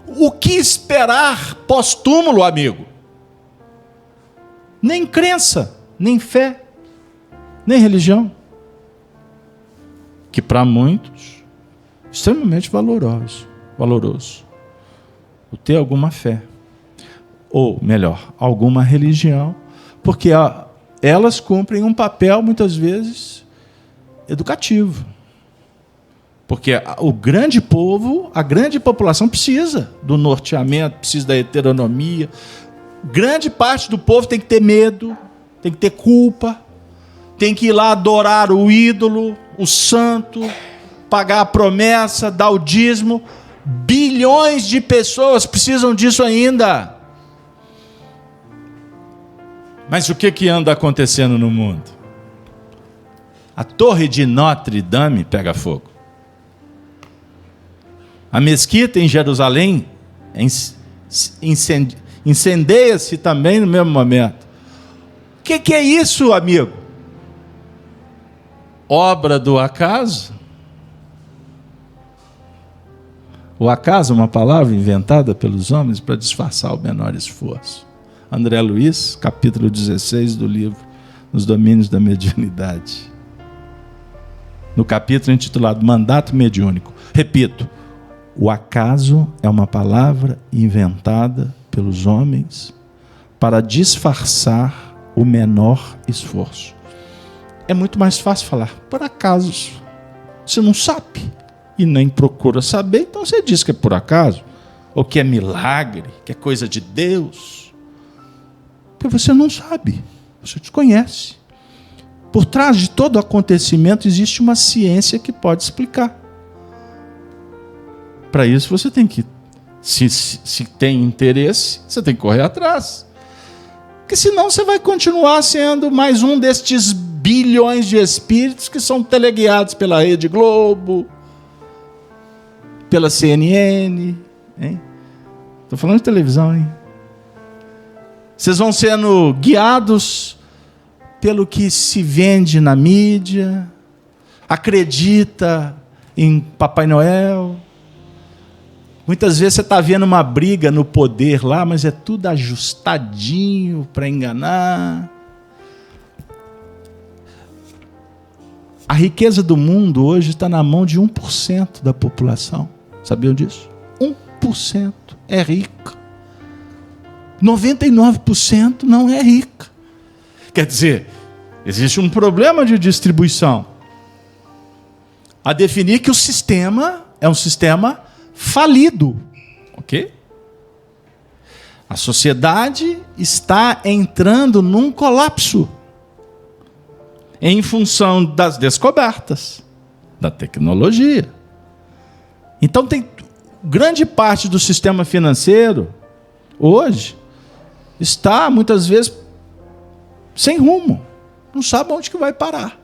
O que esperar pós-túmulo, amigo? Nem crença, nem fé, nem religião. Que para muitos, extremamente valoroso. O ter alguma fé. Ou, melhor, alguma religião. Porque elas cumprem um papel, muitas vezes, educativo. Porque o grande povo, a grande população precisa do norteamento, precisa da heteronomia. Grande parte do povo tem que ter medo, tem que ter culpa, tem que ir lá adorar o ídolo, o santo, pagar a promessa, dar o dízimo. Bilhões de pessoas precisam disso ainda. Mas o que anda acontecendo no mundo? A torre de Notre Dame pega fogo. A mesquita em Jerusalém incendeia-se também no mesmo momento. O que é isso, amigo? Obra do acaso? O acaso é uma palavra inventada pelos homens para disfarçar o menor esforço. André Luiz, capítulo 16 do livro Nos Domínios da Mediunidade. No capítulo intitulado Mandato Mediúnico. Repito, o acaso é uma palavra inventada pelos homens para disfarçar o menor esforço. É muito mais fácil falar, por acaso. Você não sabe e nem procura saber, então você diz que é por acaso, ou que é milagre, que é coisa de Deus. Porque você não sabe, você desconhece. Por trás de todo acontecimento existe uma ciência que pode explicar. Para isso você tem que, se tem interesse, você tem que correr atrás. Porque senão você vai continuar sendo mais um destes bilhões de espíritos que são teleguiados pela Rede Globo, pela CNN. Estou falando de televisão, hein? Vocês vão sendo guiados pelo que se vende na mídia, acredita em Papai Noel. Muitas vezes você está vendo uma briga no poder lá, mas é tudo ajustadinho para enganar. A riqueza do mundo hoje está na mão de 1% da população. Sabiam disso? 1% é rica. 99% não é rica. Quer dizer, existe um problema de distribuição. A definir que o sistema é um sistema falido. Ok? A sociedade está entrando num colapso em função das descobertas, da tecnologia. Então tem grande parte do sistema financeiro hoje está muitas vezes sem rumo, não sabe onde que vai parar.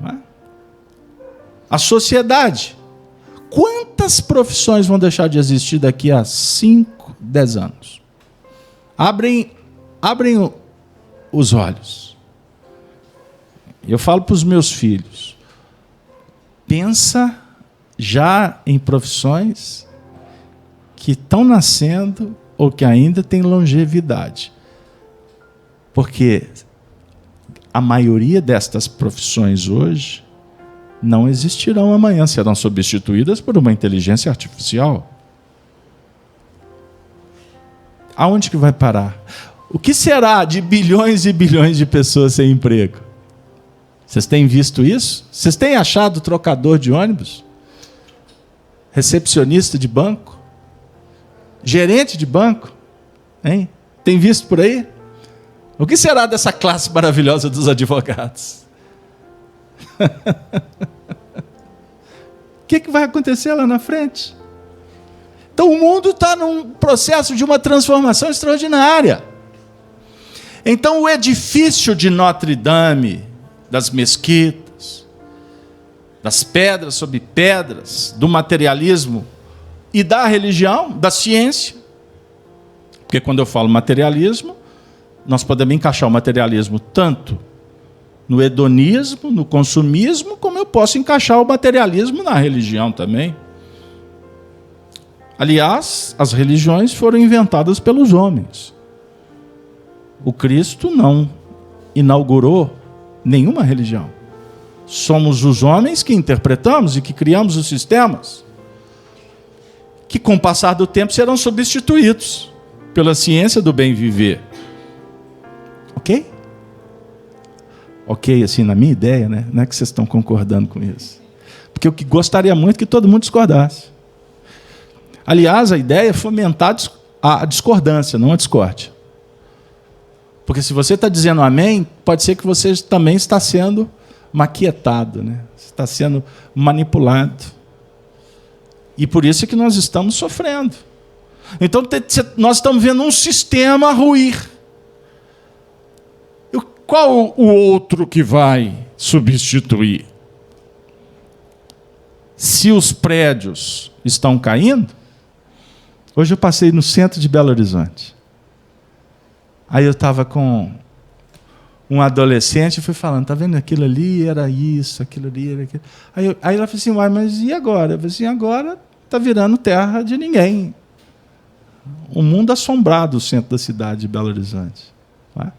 Não é? A sociedade, quantas profissões vão deixar de existir daqui a 5, 10 anos? Abrem os olhos. Eu falo para os meus filhos, pensa já em profissões que estão nascendo ou que ainda têm longevidade. Porque a maioria destas profissões hoje não existirão amanhã, serão substituídas por uma inteligência artificial. Aonde que vai parar? O que será de bilhões e bilhões de pessoas sem emprego? Vocês têm visto isso? Vocês têm achado trocador de ônibus? Recepcionista de banco? Gerente de banco? Hein? Tem visto por aí? O que será dessa classe maravilhosa dos advogados? O que vai acontecer lá na frente? Então o mundo está num processo de uma transformação extraordinária. Então o edifício de Notre Dame, das mesquitas, das pedras sobre pedras, do materialismo e da religião, da ciência, porque quando eu falo materialismo, nós podemos encaixar o materialismo tanto no hedonismo, no consumismo, como eu posso encaixar o materialismo na religião também. Aliás, as religiões foram inventadas pelos homens. O Cristo não inaugurou nenhuma religião. Somos os homens que interpretamos e que criamos os sistemas, que com o passar do tempo serão substituídos pela ciência do bem viver. Ok? Ok, assim, na minha ideia, né? Não é que vocês estão concordando com isso. Porque eu gostaria muito que todo mundo discordasse. Aliás, a ideia é fomentar a discordância, não a discórdia. Porque se você está dizendo amém, pode ser que você também está sendo maquietado, né? Está sendo manipulado. E por isso é que nós estamos sofrendo. Então, nós estamos vendo um sistema ruir. Qual o outro que vai substituir? Se os prédios estão caindo, hoje eu passei no centro de Belo Horizonte. Aí eu estava com um adolescente e fui falando, tá vendo? Aquilo ali era isso, aquilo ali era aquilo. Aí ela falou assim, uai, mas e agora? Eu falei assim, agora está virando terra de ninguém. Um mundo assombrado, o centro da cidade de Belo Horizonte. Não é?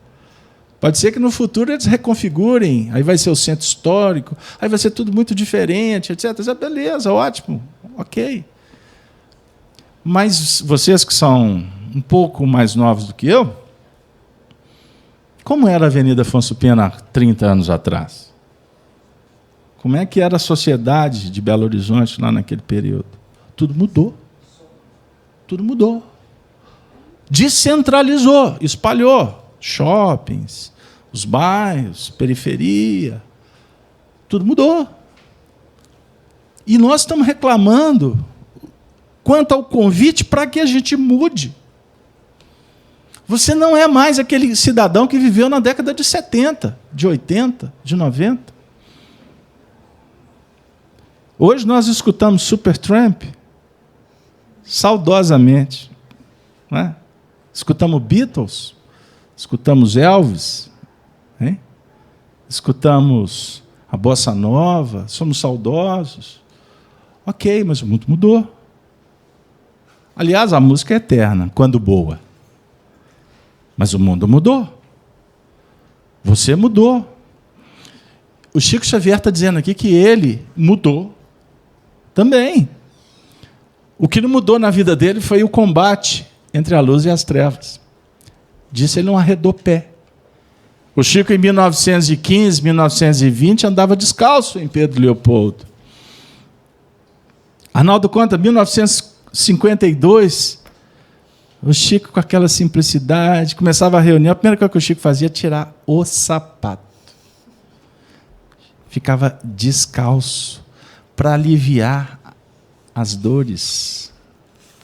Pode ser que no futuro eles reconfigurem, aí vai ser o centro histórico, aí vai ser tudo muito diferente, etc. Beleza, ótimo, ok. Mas vocês que são um pouco mais novos do que eu, como era a Avenida Afonso Pena há 30 anos atrás? Como é que era a sociedade de Belo Horizonte lá naquele período? Tudo mudou. Tudo mudou. Descentralizou, espalhou. Shoppings, os bairros, periferia, tudo mudou. E nós estamos reclamando quanto ao convite para que a gente mude. Você não é mais aquele cidadão que viveu na década de 70, de 80, de 90. Hoje nós escutamos Supertramp saudosamente. Não é? Escutamos Beatles, escutamos Elvis, hein? Escutamos a Bossa Nova, somos saudosos. Ok, mas o mundo mudou. Aliás, a música é eterna, quando boa. Mas o mundo mudou. Você mudou. O Chico Xavier está dizendo aqui que ele mudou também. O que não mudou na vida dele foi o combate entre a luz e as trevas. Disso ele não arredou pé. O Chico, em 1915, 1920, andava descalço em Pedro Leopoldo. Arnaldo conta, 1952, o Chico, com aquela simplicidade, começava a reunião, a primeira coisa que o Chico fazia era tirar o sapato. Ficava descalço para aliviar as dores,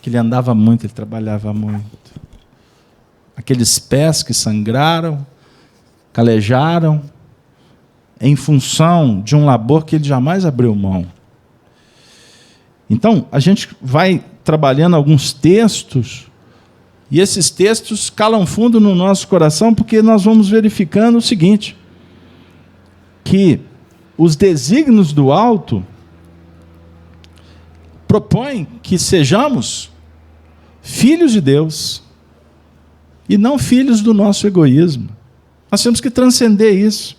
que ele andava muito, ele trabalhava muito. Aqueles pés que sangraram, calejaram, em função de um labor que ele jamais abriu mão. Então, a gente vai trabalhando alguns textos, e esses textos calam fundo no nosso coração, porque nós vamos verificando o seguinte, que os desígnios do alto propõem que sejamos filhos de Deus, e não filhos do nosso egoísmo. Nós temos que transcender isso.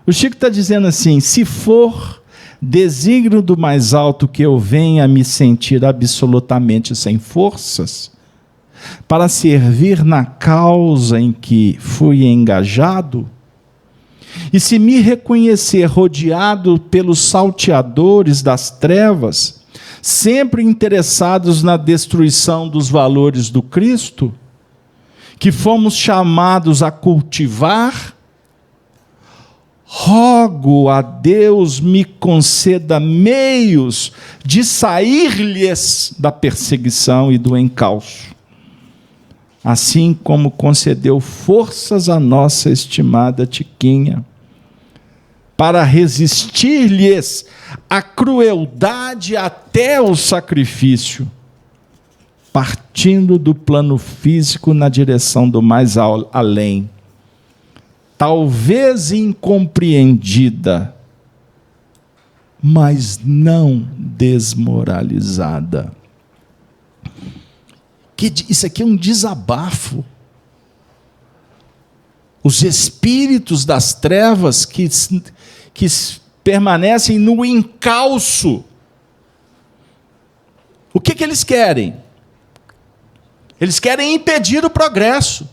O Chico está dizendo assim, se for desígnio do mais alto que eu venha me sentir absolutamente sem forças, para servir na causa em que fui engajado, e se me reconhecer rodeado pelos salteadores das trevas, sempre interessados na destruição dos valores do Cristo, que fomos chamados a cultivar, rogo a Deus me conceda meios de sair-lhes da perseguição e do encalço. assim como concedeu forças à nossa estimada Tiquinha, para resistir-lhes a crueldade até o sacrifício, partindo do plano físico na direção do mais além, talvez incompreendida, mas não desmoralizada. Isso aqui é um desabafo. Os espíritos das trevas que permanecem no encalço. O que eles querem? Eles querem impedir o progresso.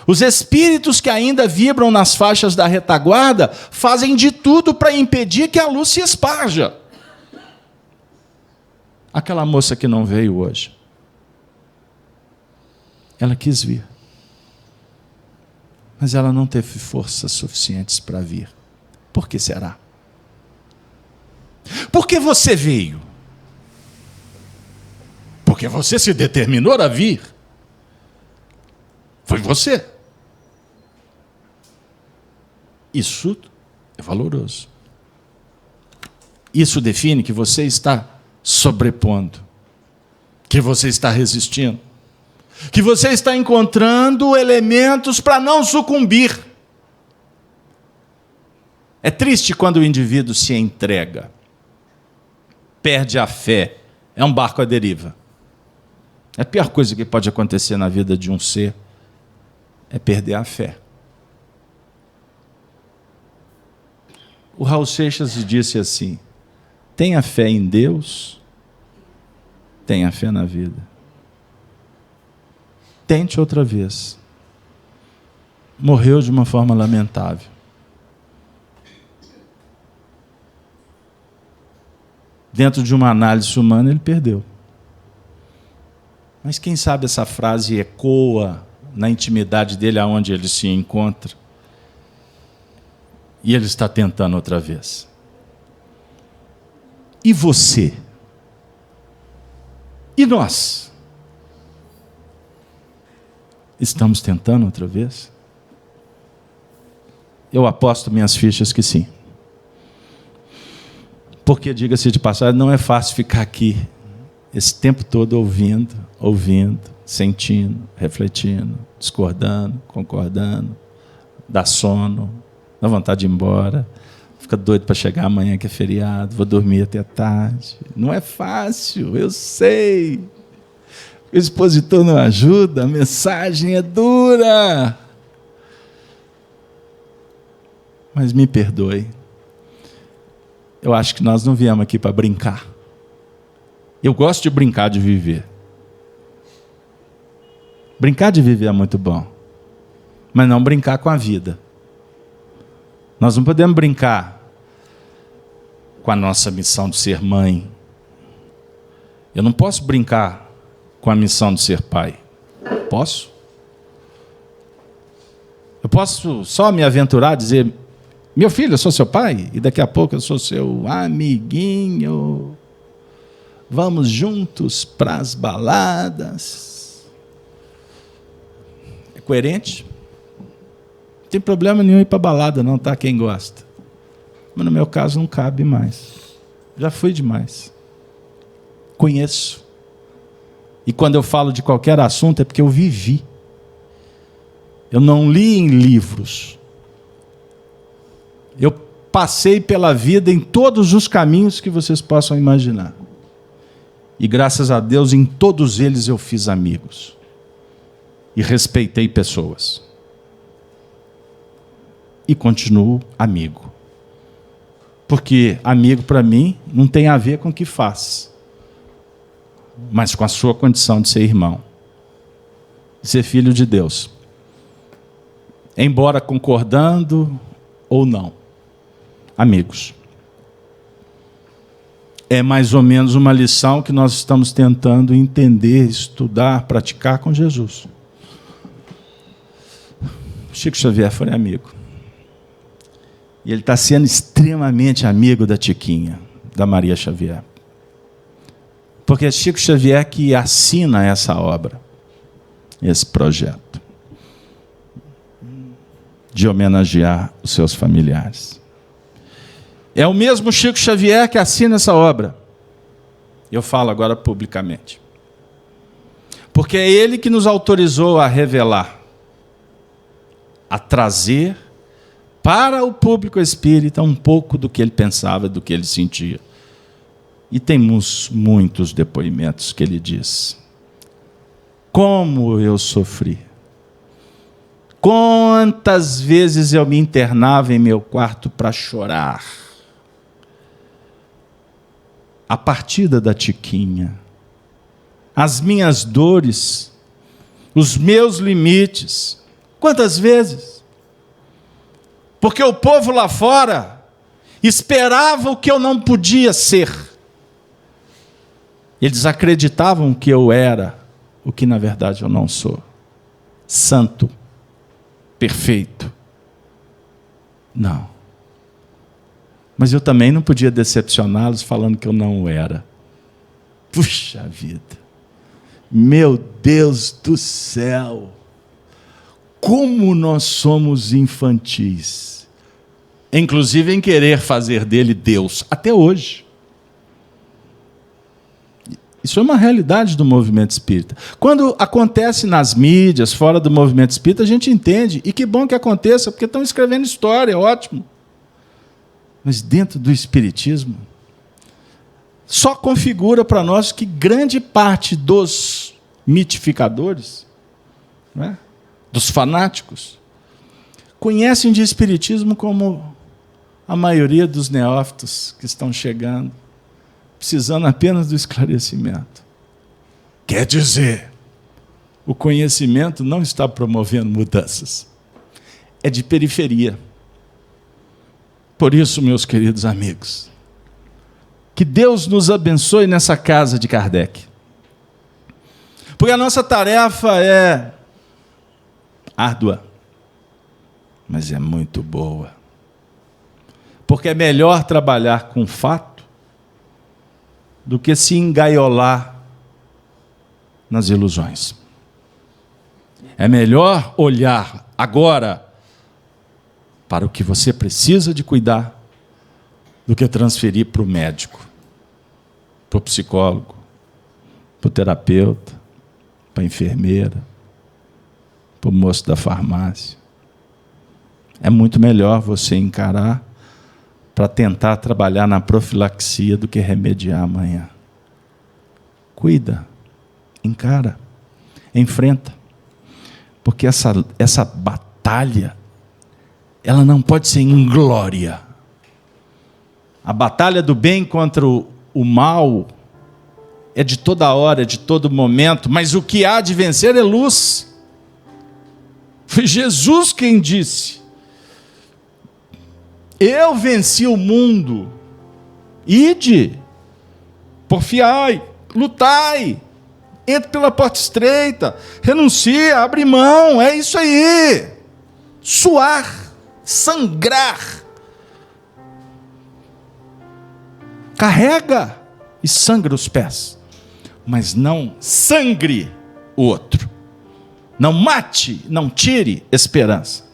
Os espíritos que ainda vibram nas faixas da retaguarda fazem de tudo para impedir que a luz se esparja. Aquela moça que não veio hoje, ela quis vir, mas ela não teve forças suficientes para vir. Por que será? Por que você veio? Porque você se determinou a vir. Foi você. Isso é valoroso. Isso define que você está sobrepondo, que você está resistindo, que você está encontrando elementos para não sucumbir. É triste quando o indivíduo se entrega, perde a fé, é um barco à deriva. A pior coisa que pode acontecer na vida de um ser é perder a fé. O Raul Seixas disse assim: tenha fé em Deus, tenha fé na vida. Tente outra vez. Morreu de uma forma lamentável. Dentro de uma análise humana, ele perdeu. Mas quem sabe essa frase ecoa na intimidade dele, aonde ele se encontra, e ele está tentando outra vez. E você? E nós? Estamos tentando outra vez? Eu aposto minhas fichas que sim. Porque, diga-se de passagem, não é fácil ficar aqui esse tempo todo ouvindo, sentindo, refletindo, discordando, concordando, dá sono, dá vontade de ir embora, fica doido para chegar amanhã que é feriado, vou dormir até tarde. Não é fácil, eu sei. O expositor não ajuda, a mensagem é dura. Mas me perdoe. Eu acho que nós não viemos aqui para brincar. Eu gosto de brincar de viver. Brincar de viver é muito bom, mas não brincar com a vida. Nós não podemos brincar com a nossa missão de ser mãe. Eu não posso brincar com a missão de ser pai. Posso? Eu posso só me aventurar a dizer: meu filho, eu sou seu pai, e daqui a pouco eu sou seu amiguinho. Vamos juntos para as baladas. É coerente? Não tem problema nenhum ir para balada, não, tá? Quem gosta. Mas no meu caso não cabe mais. Já fui demais. Conheço. E quando eu falo de qualquer assunto é porque eu vivi. Eu não li em livros. Eu passei pela vida em todos os caminhos que vocês possam imaginar. E graças a Deus, em todos eles eu fiz amigos. E respeitei pessoas. E continuo amigo. Porque amigo, para mim, não tem a ver com o que faz, mas com a sua condição de ser irmão, de ser filho de Deus. Embora concordando ou não. Amigos. É mais ou menos uma lição que nós estamos tentando entender, estudar, praticar com Jesus. Chico Xavier foi amigo. E ele está sendo extremamente amigo da Tiquinha, da Maria Xavier. Porque é Chico Xavier que assina essa obra, esse projeto, de homenagear os seus familiares. É o mesmo Chico Xavier que assina essa obra. Eu falo agora publicamente. Porque é ele que nos autorizou a revelar, a trazer para o público espírita um pouco do que ele pensava, do que ele sentia. E temos muitos depoimentos que ele diz: como eu sofri. Quantas vezes eu me internava em meu quarto para chorar. A partida da Tiquinha, as minhas dores, os meus limites. Quantas vezes? Porque o povo lá fora esperava o que eu não podia ser. Eles acreditavam que eu era o que na verdade eu não sou. Santo, perfeito. Não. Mas eu também não podia decepcioná-los falando que eu não o era. Puxa vida. Meu Deus do céu. Como nós somos infantis. Inclusive em querer fazer dele Deus. Até hoje. Isso é uma realidade do movimento espírita. Quando acontece nas mídias, fora do movimento espírita, a gente entende. E que bom que aconteça, porque estão escrevendo história, ótimo. Mas dentro do espiritismo, só configura para nós que grande parte dos mitificadores, não é? Dos fanáticos, conhecem de espiritismo como a maioria dos neófitos que estão chegando, precisando apenas do esclarecimento. Quer dizer, o conhecimento não está promovendo mudanças. É de periferia. Por isso, meus queridos amigos, que Deus nos abençoe nessa casa de Kardec. Porque a nossa tarefa é árdua, mas é muito boa. Porque é melhor trabalhar com fato do que se engaiolar nas ilusões. É melhor olhar agora para o que você precisa de cuidar do que transferir para o médico, para o psicólogo, para o terapeuta, para a enfermeira, para o moço da farmácia. É muito melhor você encarar para tentar trabalhar na profilaxia do que remediar amanhã. Cuida, encara, enfrenta. Porque essa batalha, ela não pode ser inglória. A batalha do bem contra o mal é de toda hora, é de todo momento, mas o que há de vencer é luz. Foi Jesus quem disse: eu venci o mundo. Ide, porfiai, lutai, entre pela porta estreita, renuncia, abre mão, é isso aí. Suar, sangrar. Carrega e sangra os pés, mas não sangre o outro. Não mate, não tire esperança.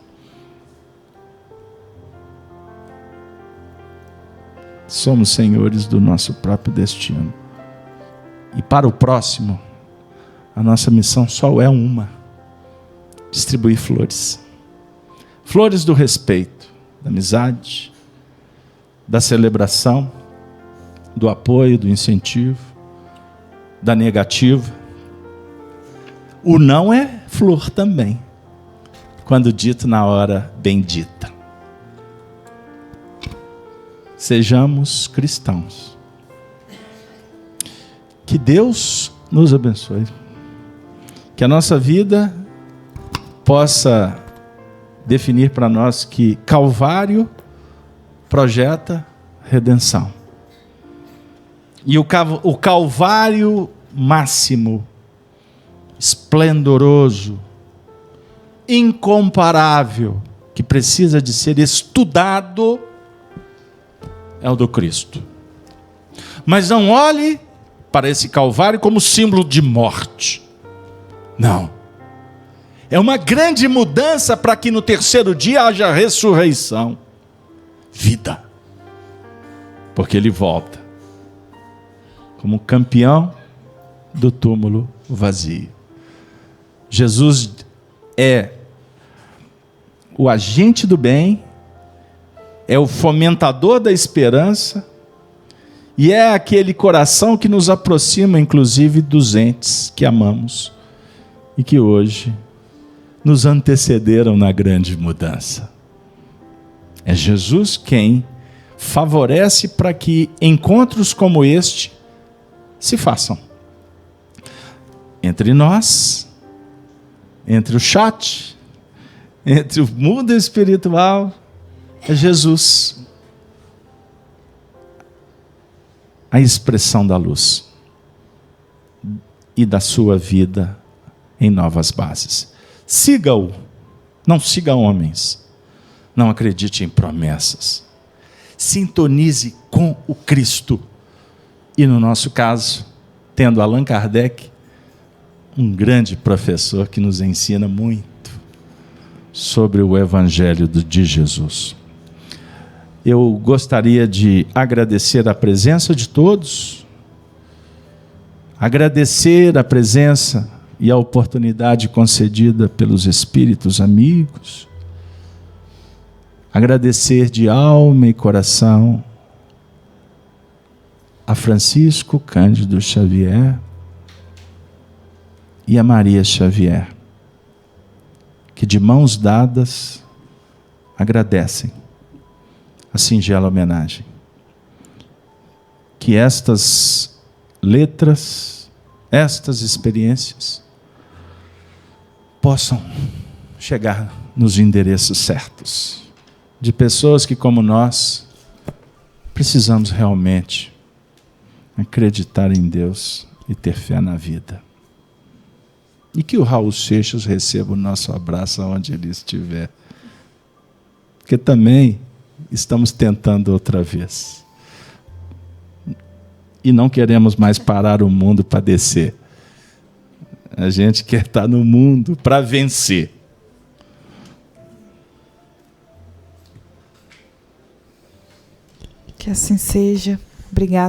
Somos senhores do nosso próprio destino. E para o próximo, a nossa missão só é uma: distribuir flores. Flores do respeito, da amizade, da celebração, do apoio, do incentivo, da negativa. O não é flor também, quando dito na hora bendita. Sejamos cristãos. Que Deus nos abençoe. Que a nossa vida possa definir para nós que Calvário projeta redenção. E o Calvário máximo, esplendoroso, incomparável, que precisa de ser estudado, é o do Cristo. Mas não olhe para esse Calvário como símbolo de morte. Não. É uma grande mudança para que no terceiro dia haja ressurreição. Vida. Porque ele volta como campeão do túmulo vazio. Jesus é o agente do bem, é o fomentador da esperança e é aquele coração que nos aproxima, inclusive, dos entes que amamos e que hoje nos antecederam na grande mudança. É Jesus quem favorece para que encontros como este se façam. Entre nós, entre o chat, entre o mundo espiritual, é Jesus, a expressão da luz e da sua vida em novas bases. Siga-o, não siga homens, não acredite em promessas. Sintonize com o Cristo. E no nosso caso, tendo Allan Kardec, um grande professor que nos ensina muito sobre o Evangelho de Jesus. Eu gostaria de agradecer a presença de todos, agradecer a presença e a oportunidade concedida pelos espíritos amigos, agradecer de alma e coração a Francisco Cândido Xavier e a Maria Xavier, que de mãos dadas agradecem a singela homenagem. Que estas letras, estas experiências possam chegar nos endereços certos, de pessoas que, como nós, precisamos realmente acreditar em Deus e ter fé na vida. E que o Raul Seixas receba o nosso abraço onde ele estiver. Porque também estamos tentando outra vez. E não queremos mais parar o mundo para descer. A gente quer estar no mundo para vencer. Que assim seja. Obrigada.